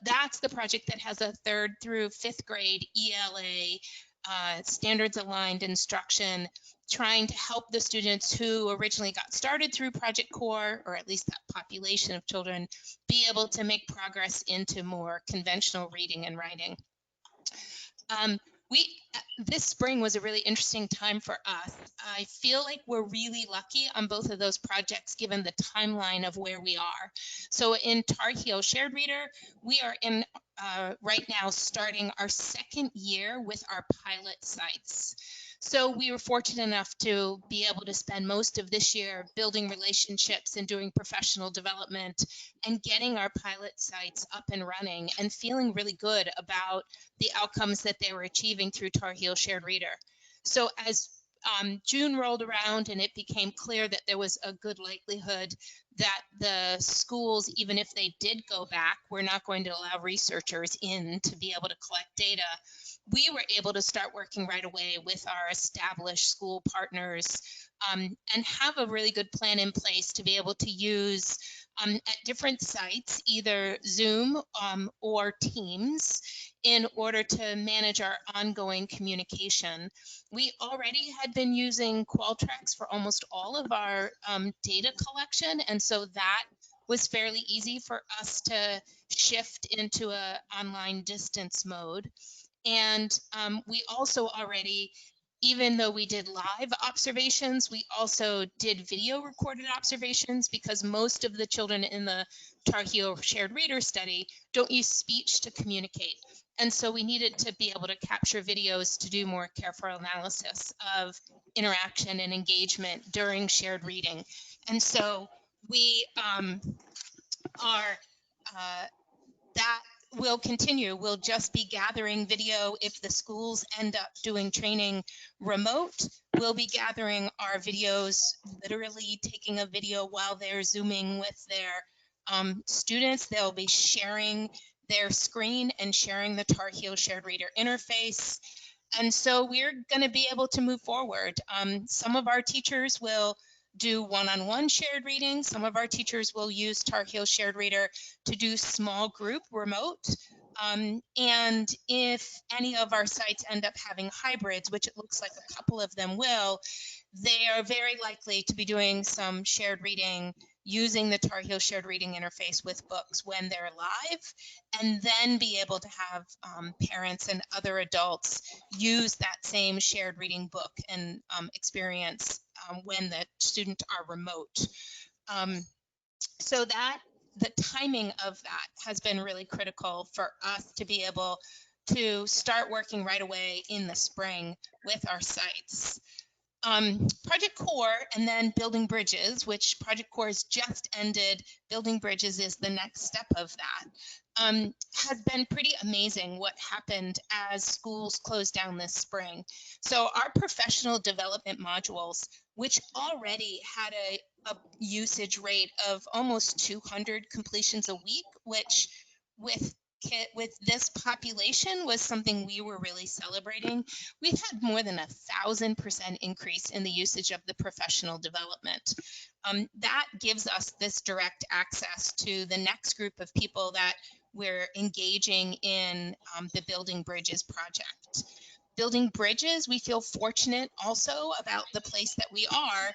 That's the project that has a 3rd through 5th grade ELA standards aligned instruction, trying to help the students who originally got started through Project Core, or at least that population of children, be able to make progress into more conventional reading and writing. This spring was a really interesting time for us. I feel like we're really lucky on both of those projects given the timeline of where we are. So in Tar Heel Shared Reader, we are in right now starting our 2nd year with our pilot sites. So we were fortunate enough to be able to spend most of this year building relationships and doing professional development and getting our pilot sites up and running and feeling really good about the outcomes that they were achieving through Tar Heel Shared Reader. So as June rolled around and it became clear that there was a good likelihood that the schools, even if they did go back, were not going to allow researchers in to be able to collect data, we were able to start working right away with our established school partners and have a really good plan in place to be able to use at different sites, either Zoom or Teams, in order to manage our ongoing communication. We already had been using Qualtrics for almost all of our data collection, and so that was fairly easy for us to shift into an online distance mode. And we also already, even though we did live observations, we also did video recorded observations because most of the children in the Tar Heel Shared Reader study don't use speech to communicate. And so we needed to be able to capture videos to do more careful analysis of interaction and engagement during shared reading. And so we that will continue. We'll just be gathering video. If the schools end up doing training remote, we'll be gathering our videos, literally taking a video while they're Zooming with their students. They'll be sharing their screen and sharing the Tar Heel Shared Reader interface. And so we're going to be able to move forward. Some of our teachers will do one-on-one shared reading. Some of our teachers will use Tar Heel Shared Reader to do small group remote. And if any of our sites end up having hybrids, which it looks like a couple of them will, they are very likely to be doing some shared reading using the Tar Heel Shared Reading interface with books when they're live, and then be able to have parents and other adults use that same shared reading book and experience when the students are remote. So that the timing of that has been really critical for us to be able to start working right away in the spring with our sites. Project Core and then Building Bridges, which Project Core has just ended. Building Bridges is the next step of that. Has been pretty amazing what happened as schools closed down this spring. So our professional development modules, which already had a usage rate of almost 200 completions a week, which with this population was something we were really celebrating. We've had more than 1,000% increase in the usage of the professional development. That gives us this direct access to the next group of people that we're engaging in the Building Bridges project. Building Bridges, we feel fortunate also about the place that we are.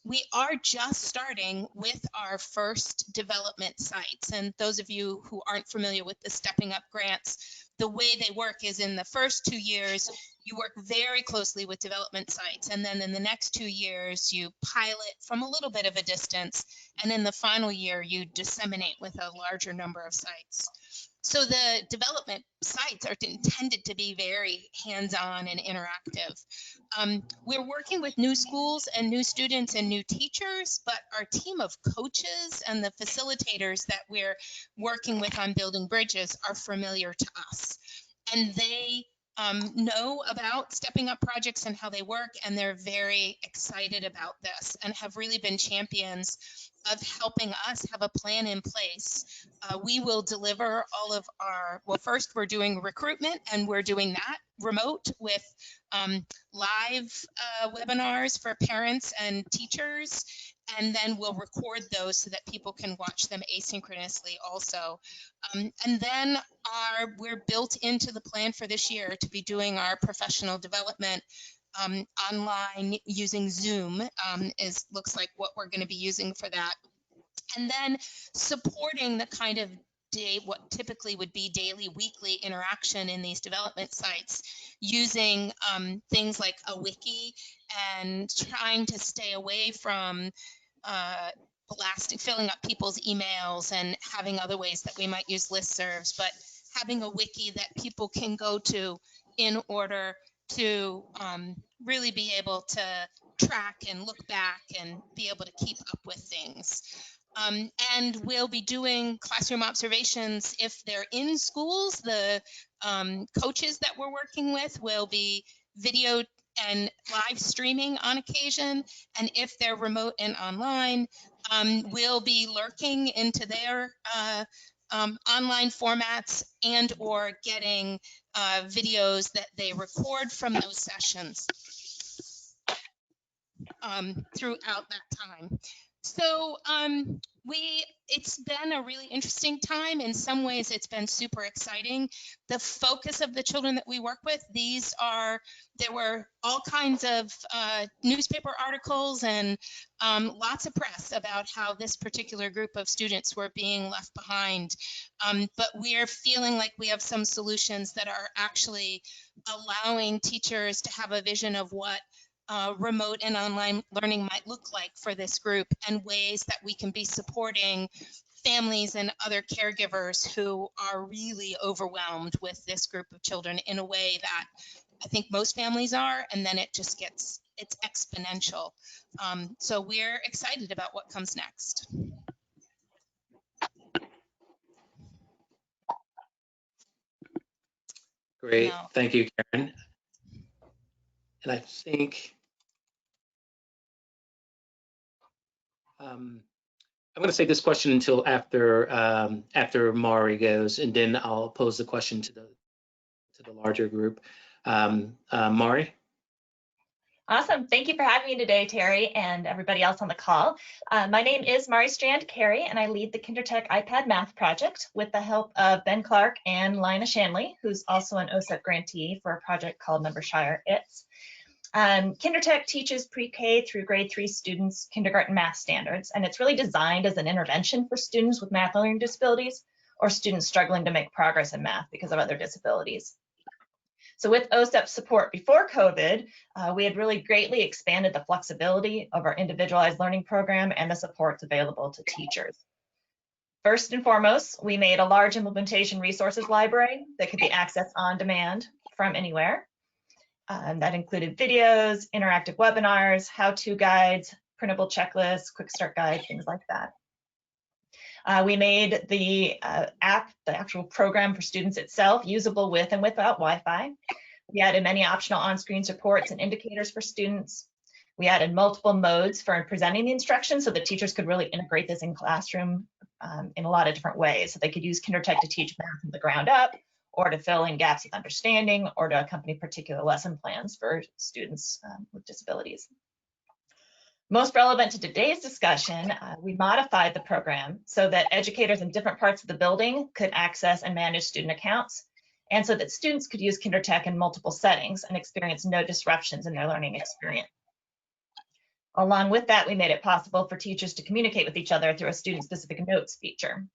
We are just starting with our first development sites. And those of you who aren't familiar with the Stepping Up grants, the way they work is in the first 2 years, you work very closely with development sites. And then in the next 2 years, you pilot from a little bit of a distance. And in the final year, you disseminate with a larger number of sites. So the development sites are intended to be very hands-on and interactive. We're working with new schools and new students and new teachers, but our team of coaches and the facilitators that we're working with on Building Bridges are familiar to us. And they know about Stepping Up projects and how they work, and they're very excited about this and have really been champions of helping us have a plan in place. We will deliver all of our, well, first we're doing recruitment, and we're doing that remote with live webinars for parents and teachers, and then we'll record those so that people can watch them asynchronously also. And then we're built into the plan for this year to be doing our professional development online using Zoom looks like what we're going to be using for that. And then supporting the kind of what typically would be daily, weekly interaction in these development sites using things like a wiki and trying to stay away from filling up people's emails and having other ways that we might use listservs, but having a wiki that people can go to in order to really be able to track and look back and be able to keep up with things. And we'll be doing classroom observations if they're in schools. The coaches that we're working with will be video and live streaming on occasion. And if they're remote and online, we'll be lurking into their online formats and or getting videos that they record from those sessions throughout that time. So it's been a really interesting time. In some ways, it's been super exciting. The focus of the children that we work with, there were all kinds of newspaper articles and lots of press about how this particular group of students were being left behind. But we are feeling like we have some solutions that are actually allowing teachers to have a vision of what remote and online learning might look like for this group, and ways that we can be supporting families and other caregivers who are really overwhelmed with this group of children in a way that I think most families are, and then it's exponential. So we're excited about what comes next. Great, thank you, Karen. And I think I'm going to save this question until after Mari goes, and then I'll pose the question to the larger group. Mari? Awesome. Thank you for having me today, Terry, and everybody else on the call. My name is Mari Strand-Carey, and I lead the KinderTech iPad Math project with the help of Ben Clark and Lina Shanley, who's also an OSEP grantee for a project called Membershire It's. KinderTech teaches pre-K through grade 3 students kindergarten math standards, and it's really designed as an intervention for students with math learning disabilities or students struggling to make progress in math because of other disabilities. So with OSEP support before COVID, we had really greatly expanded the flexibility of our individualized learning program and the supports available to teachers. First and foremost, we made a large implementation resources library that could be accessed on demand from anywhere. That included videos, interactive webinars, how-to guides, printable checklists, quick start guides, things like that. We made the app, the actual program for students itself, usable with and without Wi-Fi. We added many optional on-screen supports and indicators for students. We added multiple modes for presenting the instruction so that teachers could really integrate this in classroom in a lot of different ways. So they could use KinderTech to teach math from the ground up, or to fill in gaps of understanding, or to accompany particular lesson plans for students with disabilities. Most relevant to today's discussion, we modified the program so that educators in different parts of the building could access and manage student accounts, and so that students could use KinderTech in multiple settings and experience no disruptions in their learning experience. Along with that, we made it possible for teachers to communicate with each other through a student-specific notes feature.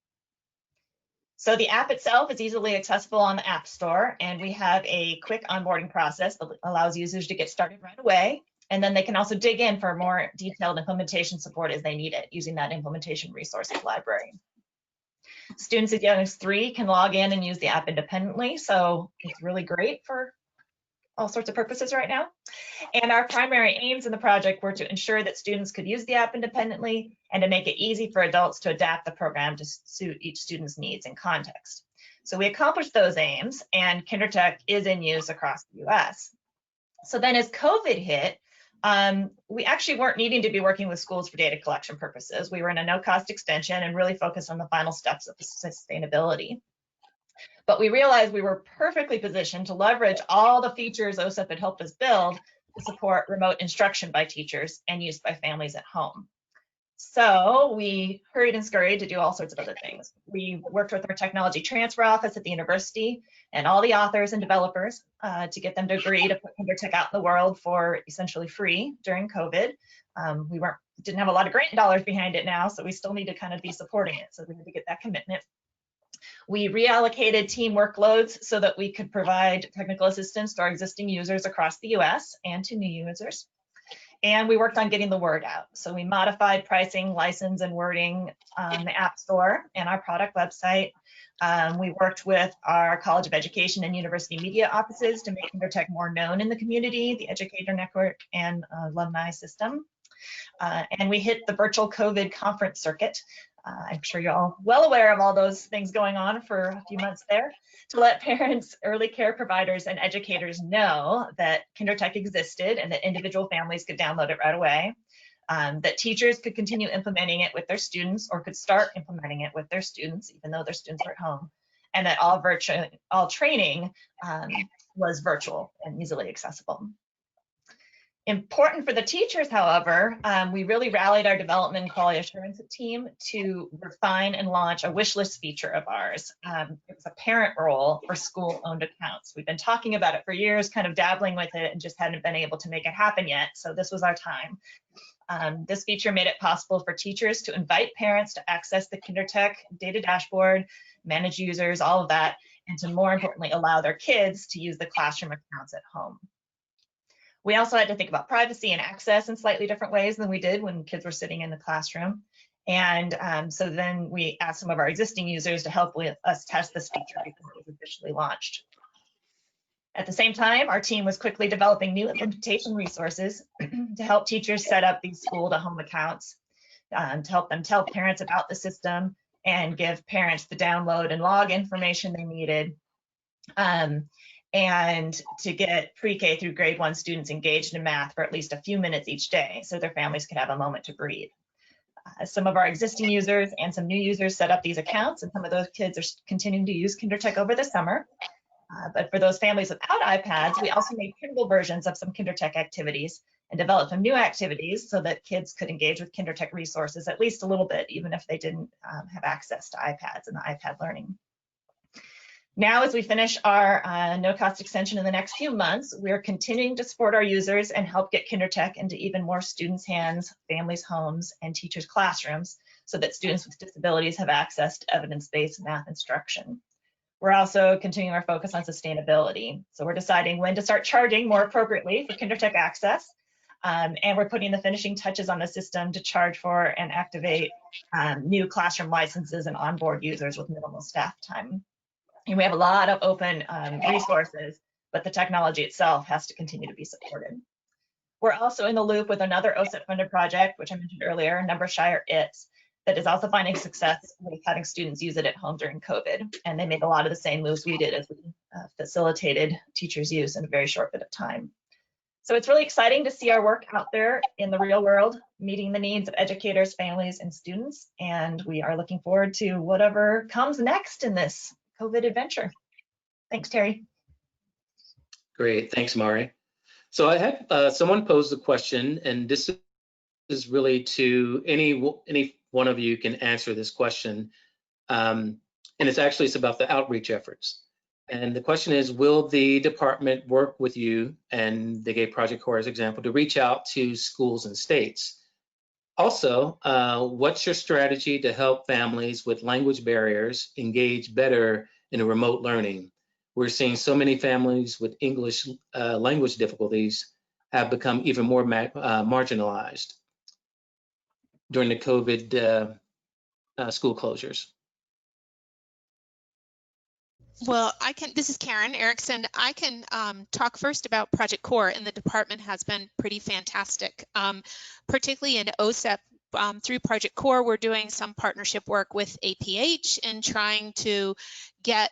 So the app itself is easily accessible on the App Store, and we have a quick onboarding process that allows users to get started right away. And then they can also dig in for more detailed implementation support as they need it using that implementation resources library. Students as young as 3 can log in and use the app independently, so it's really great for all sorts of purposes right now. And our primary aims in the project were to ensure that students could use the app independently and to make it easy for adults to adapt the program to suit each student's needs and context. So we accomplished those aims, and KinderTech is in use across the US. So then as COVID hit, we actually weren't needing to be working with schools for data collection purposes. We were in a no-cost extension and really focused on the final steps of sustainability. But we realized we were perfectly positioned to leverage all the features OSEP had helped us build to support remote instruction by teachers and use by families at home. So we hurried and scurried to do all sorts of other things. We worked with our technology transfer office at the university and all the authors and developers to get them to agree to put KinderTech out in the world for essentially free during COVID. We didn't have a lot of grant dollars behind it now, so we still need to kind of be supporting it. So we had to get that commitment. We reallocated team workloads so that we could provide technical assistance to our existing users across the US and to new users. And we worked on getting the word out. So we modified pricing, license, and wording on the App Store and our product website. We worked with our College of Education and University Media offices to make KinderTech more known in the community, the educator network, and alumni system. And we hit the virtual COVID conference circuit. I'm sure you're all well aware of all those things going on for a few months there, to let parents, early care providers, and educators know that KinderTech existed and that individual families could download it right away, that teachers could continue implementing it with their students or could start implementing it with their students, even though their students are at home, and that all training was virtual and easily accessible. Important for the teachers, however, we really rallied our development and quality assurance team to refine and launch a wish list feature of ours. It was a parent role for school-owned accounts. We've been talking about it for years, kind of dabbling with it, and just hadn't been able to make it happen yet. So this was our time. This feature made it possible for teachers to invite parents to access the KinderTech data dashboard, manage users, all of that, and to more importantly, allow their kids to use the classroom accounts at home. We also had to think about privacy and access in slightly different ways than we did when kids were sitting in the classroom. And so then we asked some of our existing users to help with us test this feature before it was officially launched. At the same time, our team was quickly developing new implementation resources to help teachers set up these school-to-home accounts, to help them tell parents about the system and give parents the download and log information they needed. And to get pre-K through grade 1 students engaged in math for at least a few minutes each day so their families could have a moment to breathe. Some of our existing users and some new users set up these accounts, and some of those kids are continuing to use KinderTech over the summer. But for those families without iPads, we also made printable versions of some KinderTech activities and developed some new activities so that kids could engage with KinderTech resources at least a little bit, even if they didn't have access to iPads and the iPad learning. Now, as we finish our no-cost extension in the next few months, we're continuing to support our users and help get KinderTech into even more students' hands, families' homes, and teachers' classrooms so that students with disabilities have access to evidence-based math instruction. We're also continuing our focus on sustainability. So we're deciding when to start charging more appropriately for KinderTech access. And we're putting the finishing touches on the system to charge for and activate new classroom licenses and onboard users with minimal staff time. And we have a lot of open resources, but the technology itself has to continue to be supported. We're also in the loop with another OSEP funded project, which I mentioned earlier, Number Shire ITS, that is also finding success with having students use it at home during COVID. And they made a lot of the same moves we did as we facilitated teachers' use in a very short bit of time. So it's really exciting to see our work out there in the real world, meeting the needs of educators, families, and students. And we are looking forward to whatever comes next in this COVID adventure. Thanks, Terry. Great, thanks, Mari. So I had someone pose the question, and this is really to any one of you can answer this question. And it's about the outreach efforts. And the question is, will the department work with you, and they gave Project Core as an example, to reach out to schools and states? Also, what's your strategy to help families with language barriers engage better in remote learning? We're seeing so many families with English language difficulties have become even more marginalized during the COVID school closures. Well, this is Karen Erickson. I can talk first about Project Core, and the department has been pretty fantastic, particularly in OSEP. Through Project Core, we're doing some partnership work with APH and trying to get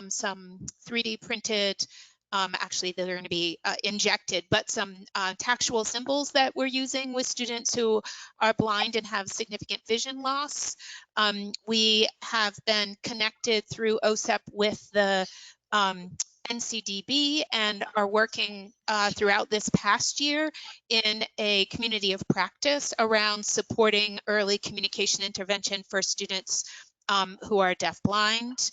some 3D printed, actually they're going to be injected, but some tactual symbols that we're using with students who are blind and have significant vision loss. We have been connected through OSEP with the NCDB and are working throughout this past year in a community of practice around supporting early communication intervention for students who are deafblind.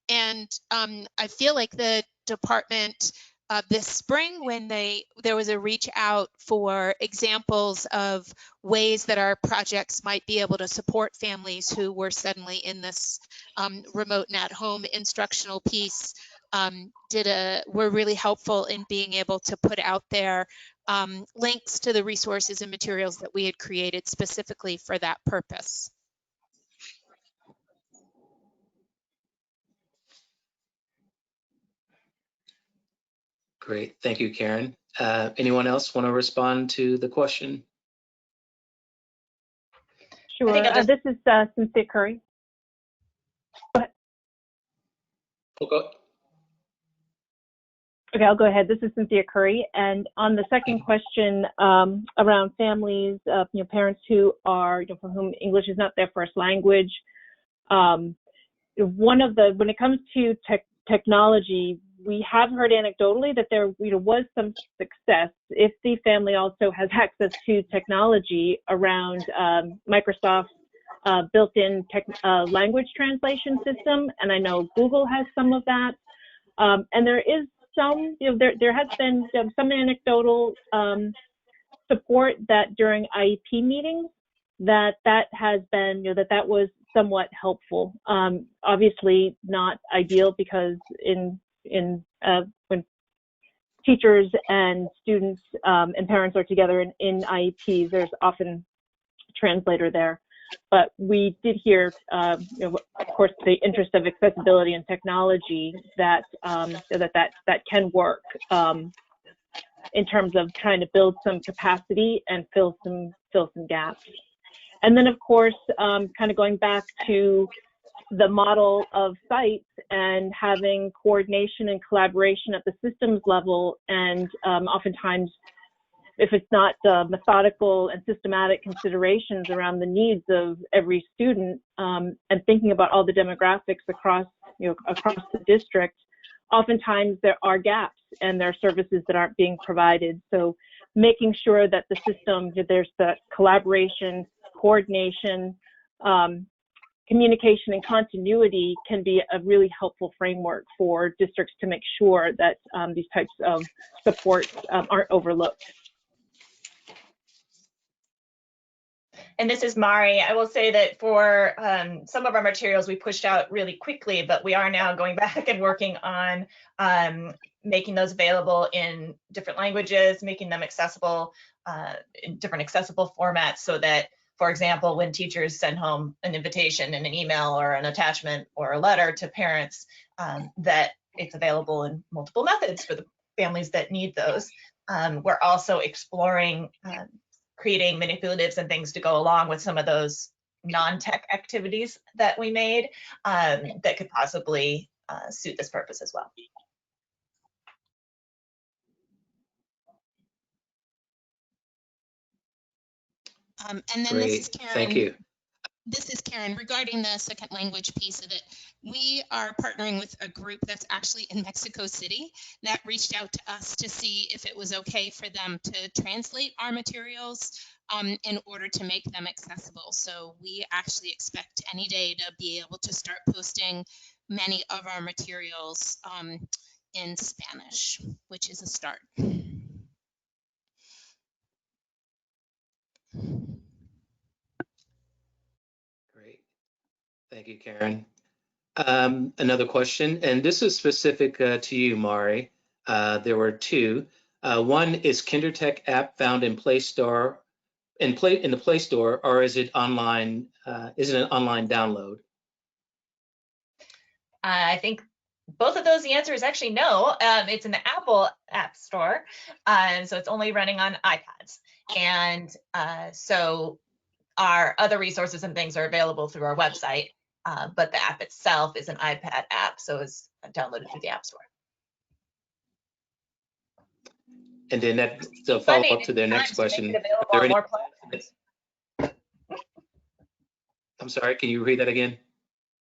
And I feel like the department this spring, when there was a reach out for examples of ways that our projects might be able to support families who were suddenly in this remote and at home instructional piece, were really helpful in being able to put out there links to the resources and materials that we had created specifically for that purpose. Great, thank you, Karen. Anyone else want to respond to the question? Sure, this is Cynthia Curry. Go ahead. Okay, I'll go ahead. This is Cynthia Curry. And on the second question around families, parents who are, for whom English is not their first language, when it comes to technology, we have heard anecdotally that there was some success if the family also has access to technology around Microsoft's built-in language translation system, and I know Google has some of that. And there is some, there has been some anecdotal support that during IEP meetings that has been, that was somewhat helpful. Obviously not ideal, because when teachers and students and parents are together in IEPs, there's often a translator there. But we did hear, of course, the interest of accessibility and technology that that can work in terms of trying to build some capacity and fill some gaps. And then, of course, kind of going back to the model of sites and having coordination and collaboration at the systems level, and oftentimes, if it's not methodical and systematic considerations around the needs of every student, and thinking about all the demographics across the district, oftentimes there are gaps and there are services that aren't being provided. So making sure that the system, that there's the collaboration, coordination, communication and continuity can be a really helpful framework for districts to make sure that these types of supports aren't overlooked. And this is Mari. I will say that for some of our materials we pushed out really quickly, but we are now going back and working on making those available in different languages, making them accessible in different accessible formats, so that, for example, when teachers send home an invitation in an email or an attachment or a letter to parents, that it's available in multiple methods for the families that need those. We're also exploring creating manipulatives and things to go along with some of those non-tech activities that we made that could possibly suit this purpose as well. And then Great. this is Karen. Thank you. This is Karen. Regarding the second language piece of it, we are partnering with a group that's actually in Mexico City that reached out to us to see if it was okay for them to translate our materials in order to make them accessible. So we actually expect any day to be able to start posting many of our materials in Spanish, which is a start. Great. Thank you, Karen. Another question, and this is specific to you, Mari. There were two. One is KinderTech app found in Play Store, in the Play Store, or is it online? Is it an online download? I think both of those, the answer is actually no. It's in the Apple App Store, so it's only running on iPads. And so our other resources and things are available through our website, but the app itself is an iPad app, so it's downloaded through the App Store. And then that, so follow up to their next question. I'm sorry, can you repeat that again?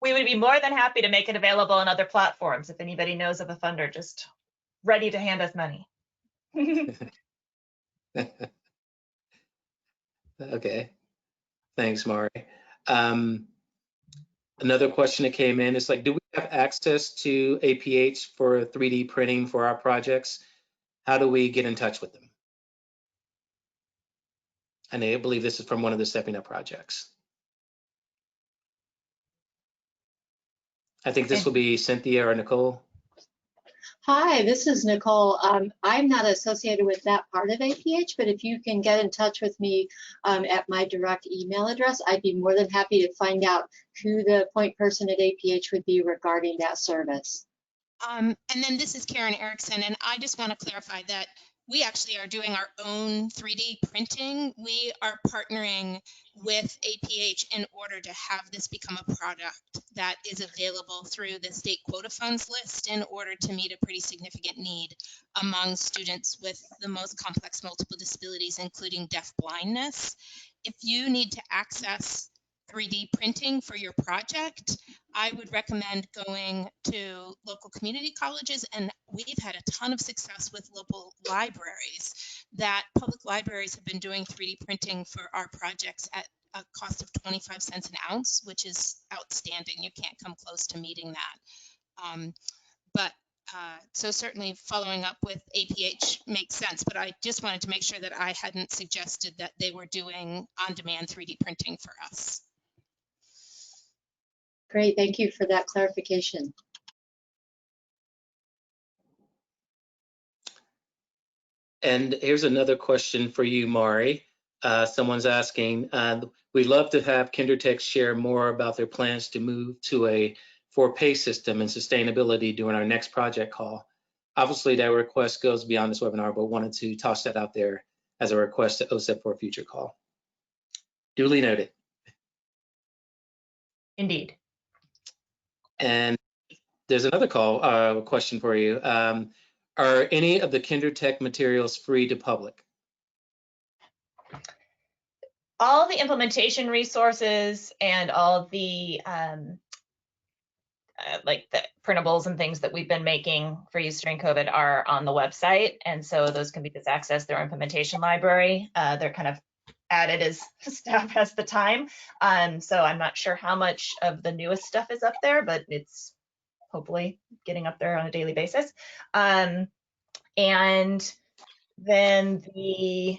We would be more than happy to make it available on other platforms if anybody knows of a funder just ready to hand us money. Okay, thanks, Mari. Another question that came in is like, do we have access to APH for 3D printing for our projects? How do we get in touch with them? And I believe this is from one of the Stepping Up projects. I think this will be Cynthia or Nicole. Hi, this is Nicole. I'm not associated with that part of APH, but if you can get in touch with me at my direct email address, I'd be more than happy to find out who the point person at APH would be regarding that service. And then this is Karen Erickson, and I just want to clarify that we actually are doing our own 3D printing. We are partnering with APH in order to have this become a product that is available through the state quota funds list in order to meet a pretty significant need among students with the most complex multiple disabilities, including deaf blindness. If you need to access 3D printing for your project, I would recommend going to local community colleges, and we've had a ton of success with local libraries. That public libraries have been doing 3D printing for our projects at a cost of 25 cents an ounce, which is outstanding. You can't come close to meeting that. So certainly following up with APH makes sense, but I just wanted to make sure that I hadn't suggested that they were doing on-demand 3D printing for us. Great, thank you for that clarification. And here's another question for you, Mari. Someone's asking, we'd love to have KinderTech share more about their plans to move to a 4-pay system and sustainability during our next project call. Obviously, that request goes beyond this webinar, but wanted to toss that out there as a request to OSEP for a future call. Duly noted. Indeed. And there's another question for you. Are any of the KinderTech materials free to public? All the implementation resources and all the like the printables and things that we've been making for use during COVID are on the website. And so those can be just accessed through our implementation library. They're kind of added as staff has the time. So I'm not sure how much of the newest stuff is up there, but it's hopefully getting up there on a daily basis. And then the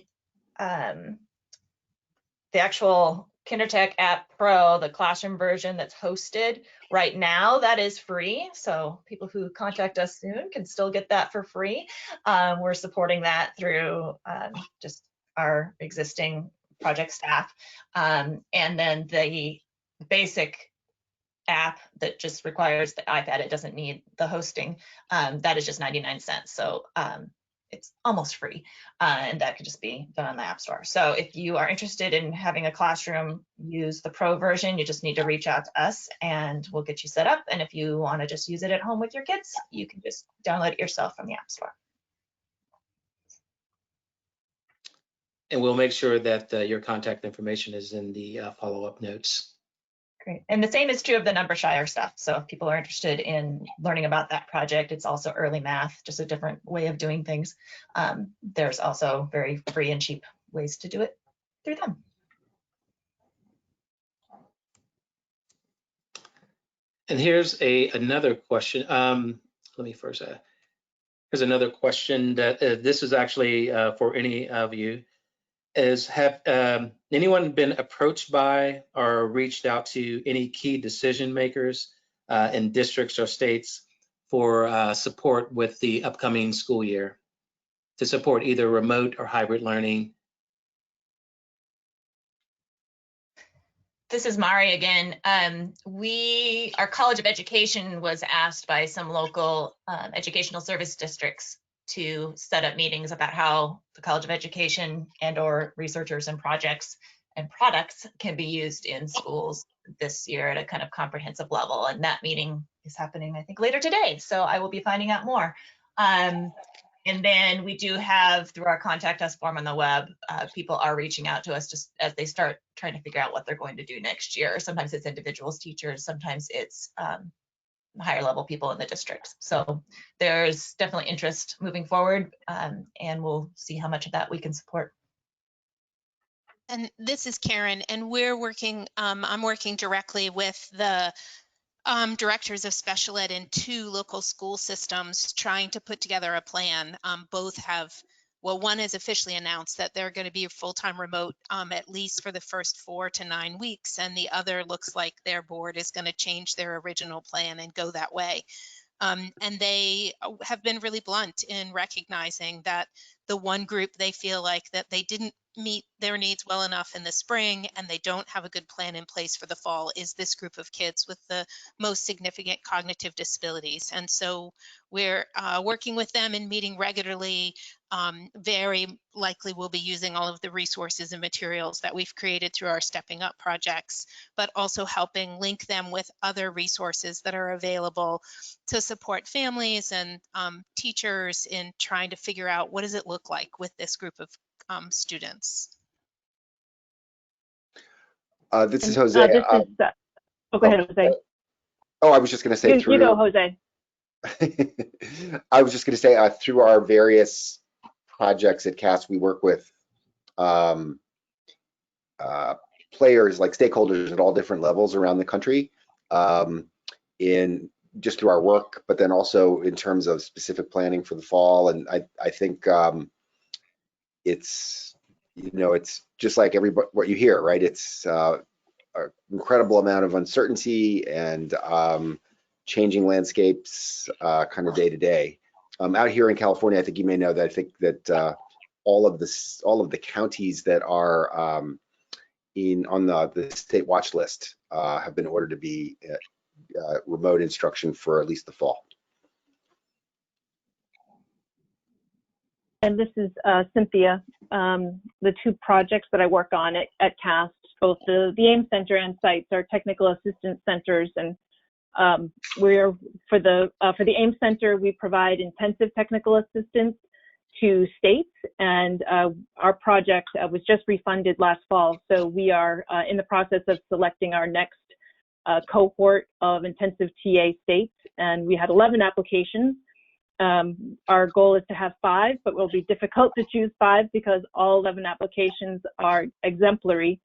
actual KinderTech app Pro, the classroom version that's hosted right now, that is free. So people who contact us soon can still get that for free. We're supporting that through just our existing project staff. And then the basic app that just requires the iPad, it doesn't need the hosting, that is just 99 cents. So it's almost free, and that could just be done on the App Store. So if you are interested in having a classroom use the Pro version, you just need to reach out to us and we'll get you set up. And if you want to just use it at home with your kids, you can just download it yourself from the App Store. And we'll make sure that your contact information is in the follow-up notes. Great. And the same is true of the Numbershire stuff. So if people are interested in learning about that project, it's also early math, just a different way of doing things. There's also very free and cheap ways to do it through them. And here's another question. Let me first, here's another question that this is actually for any of you. Have anyone been approached by or reached out to any key decision makers in districts or states for support with the upcoming school year to support either remote or hybrid learning? This is Mari again. Our College of Education was asked by some local educational service districts to set up meetings about how the College of Education and/or researchers and projects and products can be used in schools this year at a kind of comprehensive level. And that meeting is happening, I think, later today. So I will be finding out more. And then we do have, through our contact us form on the web, people are reaching out to us just as they start trying to figure out what they're going to do next year. Sometimes it's individuals, teachers, sometimes it's higher level people in the district. So there's definitely interest moving forward, and we'll see how much of that we can support. And this is Karen, and we're working, I'm working directly with the directors of special ed in 2 local school systems trying to put together a plan. Both have, well, one has officially announced that they're going to be full-time remote at least for the first 4 to 9 weeks, and the other looks like their board is going to change their original plan and go that way. And they have been really blunt in recognizing that the one group they feel like that they didn't meet their needs well enough in the spring and they don't have a good plan in place for the fall is this group of kids with the most significant cognitive disabilities. And so we're working with them and meeting regularly. Very likely we'll be using all of the resources and materials that we've created through our Stepping Up projects, but also helping link them with other resources that are available to support families and teachers in trying to figure out what does it look like with this group of students. This is Jose. Oh, go ahead, Jose. I was just going to say you go, Jose. I was just going to say through our various projects at CAST, we work with players, like stakeholders at all different levels around the country, in just through our work, but then also in terms of specific planning for the fall. And I think it's, it's just like everybody, what you hear, right? It's an incredible amount of uncertainty and changing landscapes kind of day to day. Out here in California, I think you may know that I think that all of the counties that are on the state watch list have been ordered to be remote instruction for at least the fall. And this is Cynthia. The 2 projects that I work on at CAST, both the AIM Center and sites are technical assistance centers, and we're for the AIM Center we provide intensive technical assistance to states, and our project was just refunded last fall, so we are in the process of selecting our next cohort of intensive TA states, and we had 11 applications. Our goal is to have 5, but it will be difficult to choose 5 because all 11 applications are exemplary.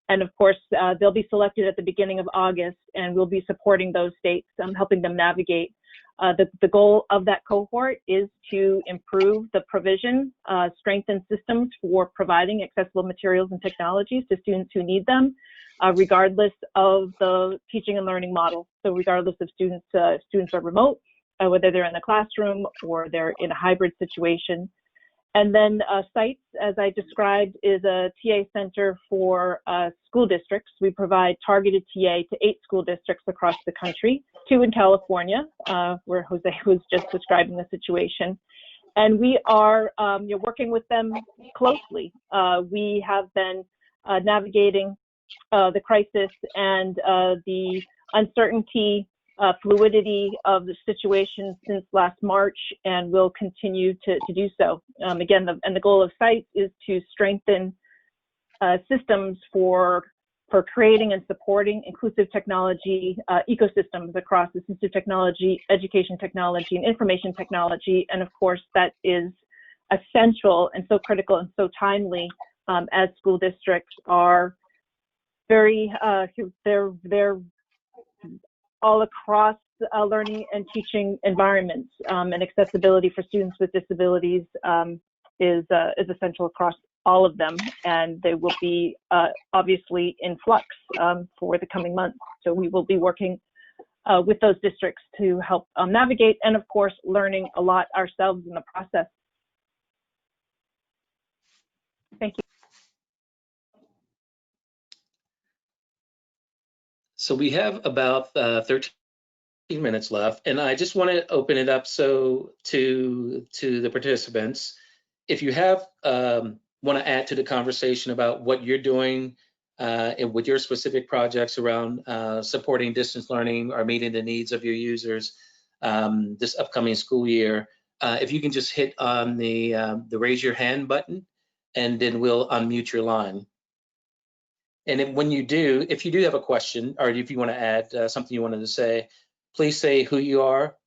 And of course, they'll be selected at the beginning of August, and we'll be supporting those states, helping them navigate. The goal of that cohort is to improve the provision, strengthen systems for providing accessible materials and technologies to students who need them, regardless of the teaching and learning model. So regardless of students are remote, whether they're in the classroom or they're in a hybrid situation. And then SITES, as I described, is a TA center for school districts. We provide targeted TA to 8 school districts across the country, 2 in California, where Jose was just describing the situation. And we are working with them closely. We have been navigating the crisis and the uncertainty, fluidity of the situation since last March, and will continue to do so. Again, the goal of SITES is to strengthen systems for creating and supporting inclusive technology ecosystems across assistive technology, education technology, and information technology. And of course, that is essential and so critical and so timely as school districts are very, they're all across learning and teaching environments, and accessibility for students with disabilities is essential across all of them, and they will be obviously in flux for the coming months. So we will be working with those districts to help navigate, and of course learning a lot ourselves in the process. Thank you. So we have about 13 minutes left, and I just want to open it up so to the participants. If you have want to add to the conversation about what you're doing with your specific projects around supporting distance learning or meeting the needs of your users this upcoming school year, if you can just hit on the raise your hand button, and then we'll unmute your line. And when you do, if you do have a question, or if you want to add something you wanted to say, please say who you are,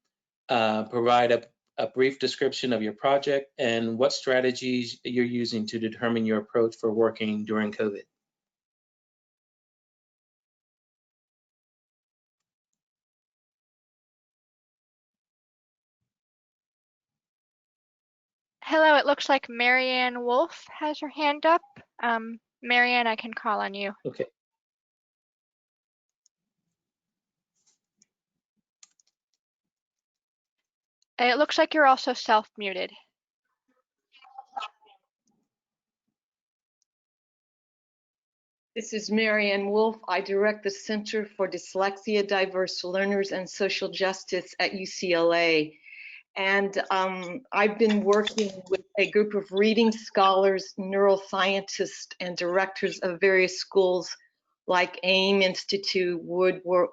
provide a brief description of your project, and what strategies you're using to determine your approach for working during COVID. Hello, it looks like Marianne Wolf has her hand up. Marianne, I can call on you. Okay. It looks like you're also self-muted. This is Marianne Wolf. I direct the Center for Dyslexia, Diverse Learners, and Social Justice at UCLA. And I've been working with a group of reading scholars, neuroscientists, and directors of various schools like AIM Institute, Windward,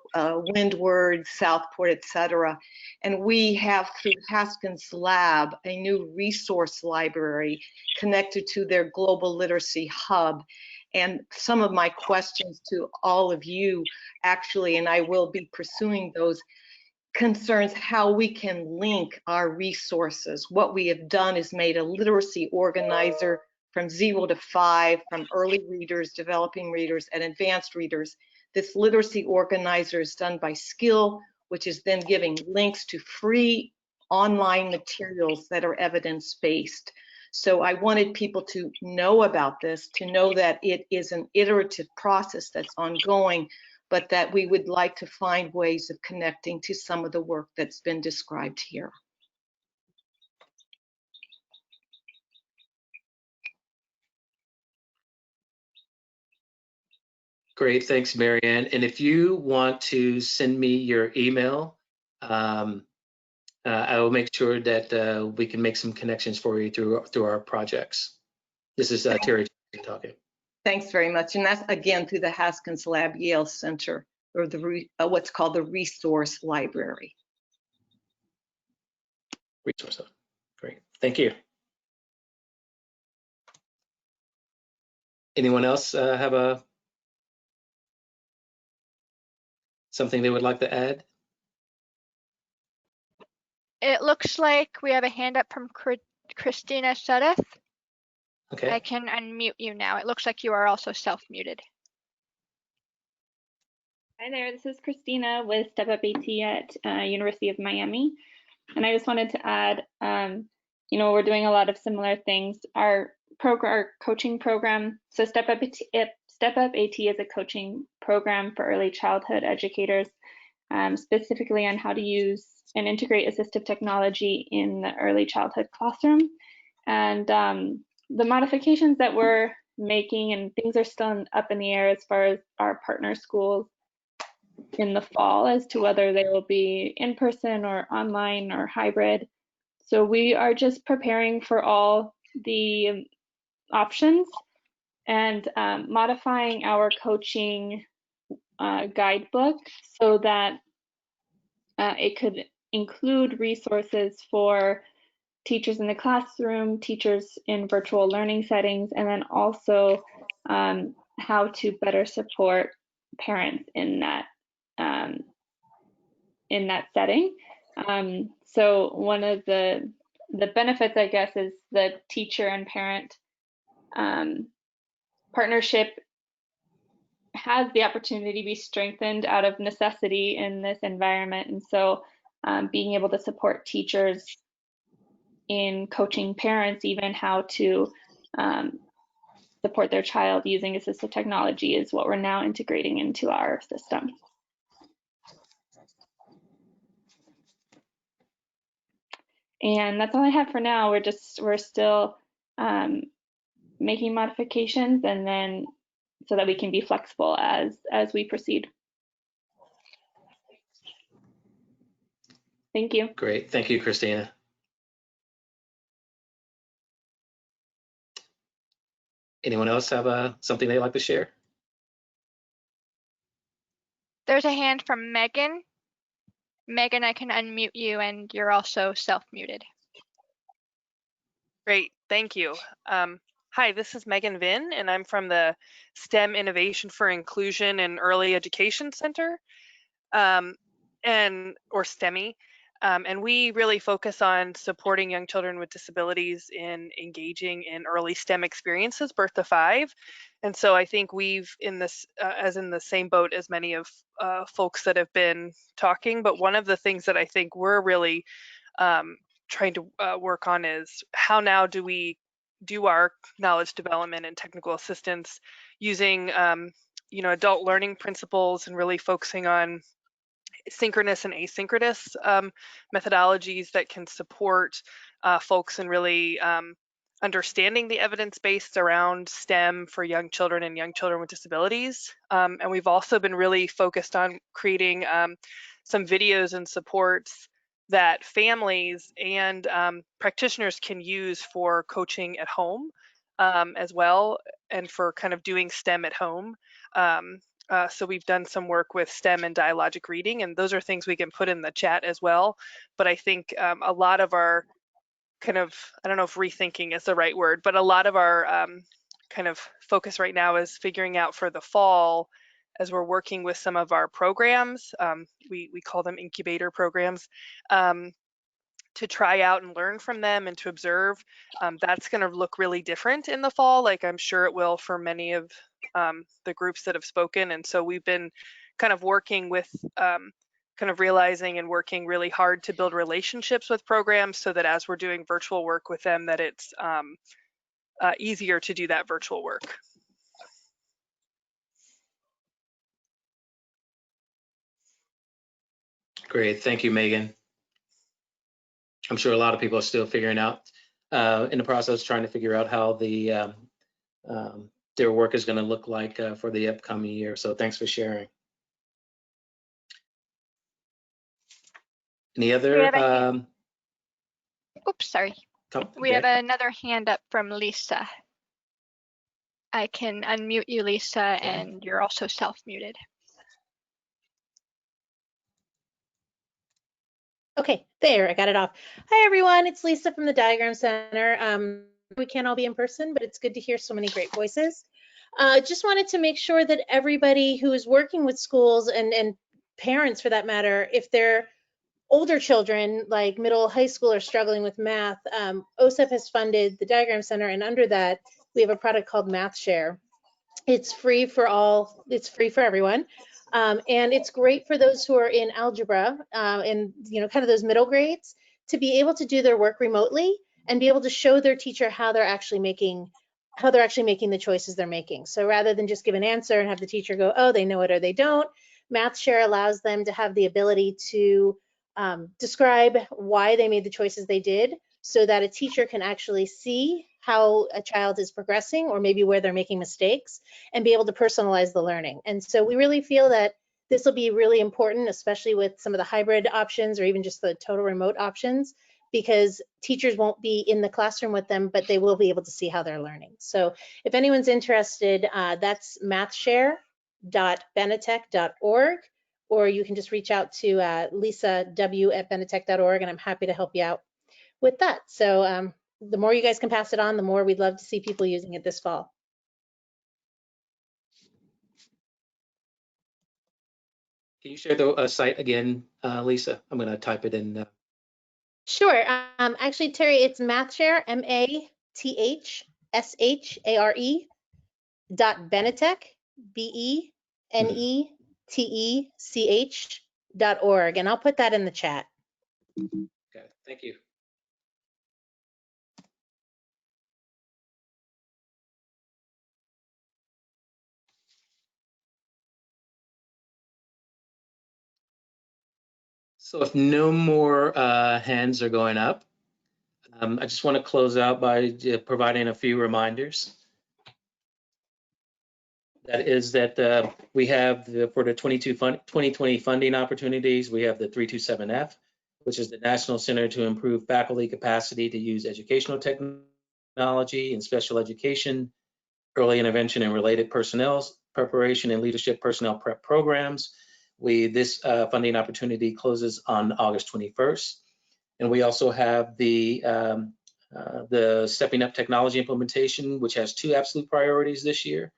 Southport, etc. And we have, through Haskins Lab, a new resource library connected to their Global Literacy Hub. And some of my questions to all of you, actually, and I will be pursuing those, concerns how we can link our resources. What we have done is made a literacy organizer from 0 to 5, from early readers, developing readers, and advanced readers. This literacy organizer is done by Skill, which is then giving links to free online materials that are evidence-based. So I wanted people to know about this, to know that it is an iterative process that's ongoing, but that we would like to find ways of connecting to some of the work that's been described here. Great, thanks, Marianne. And if you want to send me your email, I will make sure that we can make some connections for you through our projects. This is Terry talking. Thanks very much. And that's, again, through the Haskins Lab Yale Center, or the what's called the Resource Library. Resource. Great, thank you. Anyone else have a? something they would like to add? It looks like we have a hand up from Christina Sudeth. Okay. I can unmute you now. It looks like you are also self-muted. Hi there, this is Christina with Step Up AT at University of Miami. And I just wanted to add, we're doing a lot of similar things. Our coaching program, so Step Up AT is a coaching program for early childhood educators, specifically on how to use and integrate assistive technology in the early childhood classroom. And the modifications that we're making, and things are still up in the air as far as our partner schools in the fall as to whether they will be in person or online or hybrid. So we are just preparing for all the options and modifying our coaching guidebook so that it could include resources for teachers in the classroom, teachers in virtual learning settings, and then also how to better support parents in that setting. So one of the benefits, I guess, is the teacher and parent partnership has the opportunity to be strengthened out of necessity in this environment. And so being able to support teachers in coaching parents even how to support their child using assistive technology is what we're now integrating into our system. And that's all I have for now. We're still making modifications, and then so that we can be flexible as we proceed. Thank you. Great. Thank you, Christina. Anyone else have something they'd like to share? There's a hand from Megan. Megan, I can unmute you, and you're also self-muted. Great, thank you. Hi, this is Megan Vinn, and I'm from the STEM Innovation for Inclusion and Early Education Center, or STEMI. And we really focus on supporting young children with disabilities in engaging in early STEM experiences, birth to 5. And so I think we've as in the same boat as many of folks that have been talking, but one of the things that I think we're really trying to work on is how now do we do our knowledge development and technical assistance using adult learning principles and really focusing on synchronous and asynchronous methodologies that can support folks in really understanding the evidence based around STEM for young children and young children with disabilities. And we've also been really focused on creating some videos and supports that families and practitioners can use for coaching at home as well, and for kind of doing STEM at home. So we've done some work with STEM and dialogic reading, and those are things we can put in the chat as well. But I think a lot of our kind of, I don't know if rethinking is the right word, but a lot of our kind of focus right now is figuring out for the fall, as we're working with some of our programs, we call them incubator programs, to try out and learn from them and to observe. That's going to look really different in the fall, like I'm sure it will for many of the groups that have spoken. And so we've been kind of working with, kind of realizing and working really hard to build relationships with programs so that as we're doing virtual work with them, that it's easier to do that virtual work. Great. Thank you, Megan. I'm sure a lot of people are still figuring out, in the process, trying to figure out how their work is going to look like for the upcoming year. So thanks for sharing. Any other? Oops, sorry. We have another hand up from Lisa. I can unmute you, Lisa, and you're also self-muted. Okay, there, I got it off. Hi, everyone. It's Lisa from the Diagram Center. We can't all be in person, but it's good to hear so many great voices. Just wanted to make sure that everybody who is working with schools and parents for that matter, if they're older children, like middle, high school, are struggling with math, OSEP has funded the Diagram Center, and under that, we have a product called Math Share. It's free for all, it's free for everyone. And it's great for those who are in algebra and, you know, kind of those middle grades, to be able to do their work remotely and be able to show their teacher how they're actually making the choices they're making. So rather than just give an answer and have the teacher go, oh, they know it or they don't, Math Share allows them to have the ability to describe why they made the choices they did, so that a teacher can actually see how a child is progressing or maybe where they're making mistakes, and be able to personalize the learning. And so we really feel that this will be really important, especially with some of the hybrid options or even just the total remote options, because teachers won't be in the classroom with them, but they will be able to see how they're learning. So if anyone's interested, that's mathshare.benetech.org, or you can just reach out to Lisa W at benetech.org, and I'm happy to help you out with that. So the more you guys can pass it on, the more we'd love to see people using it this fall. Can you share the site again, Lisa? I'm going to type it in. Sure. Actually, Terry, it's Mathshare, MATHSHARE .benetech.org, and I'll put that in the chat. Okay, thank you. So if no more hands are going up, I just want to close out by providing a few reminders. That is that we have for the 2020 funding opportunities, we have the 327F, which is the National Center to Improve Faculty Capacity to Use Educational Technology in Special Education, Early Intervention and Related Personnel Preparation and Leadership Personnel Prep Programs. This funding opportunity closes on August 21st. And we also have the Stepping Up Technology Implementation, which has 2 absolute priorities this year.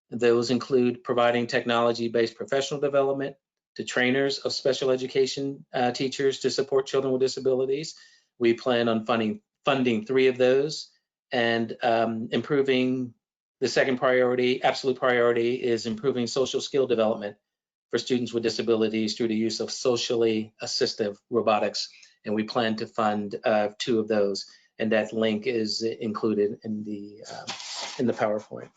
Those include providing technology-based professional development to trainers of special education teachers to support children with disabilities. We plan on funding 3 of those, and improving the second priority, absolute priority, is improving social skill development for students with disabilities through the use of socially assistive robotics. And we plan to fund 2 of those, and that link is included in the PowerPoint.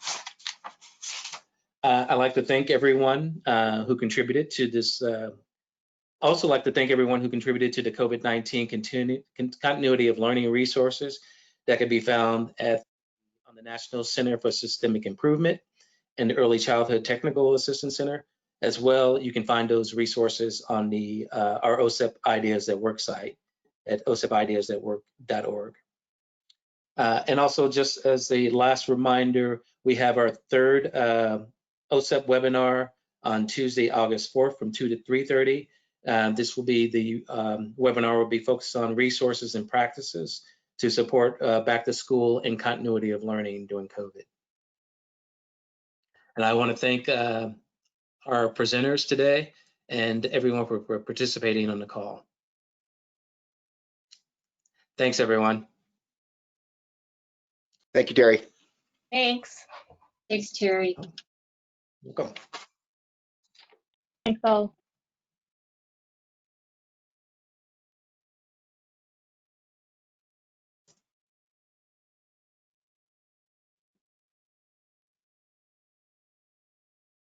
I'd like to thank everyone who contributed to this. Also like to thank everyone who contributed to the COVID-19 continuity of learning resources that can be found on the National Center for Systemic Improvement and the Early Childhood Technical Assistance Center. As well, you can find those resources on our OSEP Ideas at Work site at osepideasthatwork.org. And also, just as a last reminder, we have our 3rd OSEP webinar on Tuesday, August 4th from 2 to 3:30. This will be the webinar will be focused on resources and practices to support back to school and continuity of learning during COVID. And I want to thank our presenters today and everyone for participating on the call. Thanks, everyone. Thank you, Terry. Thanks. Thanks, Terry. Welcome. Thanks all.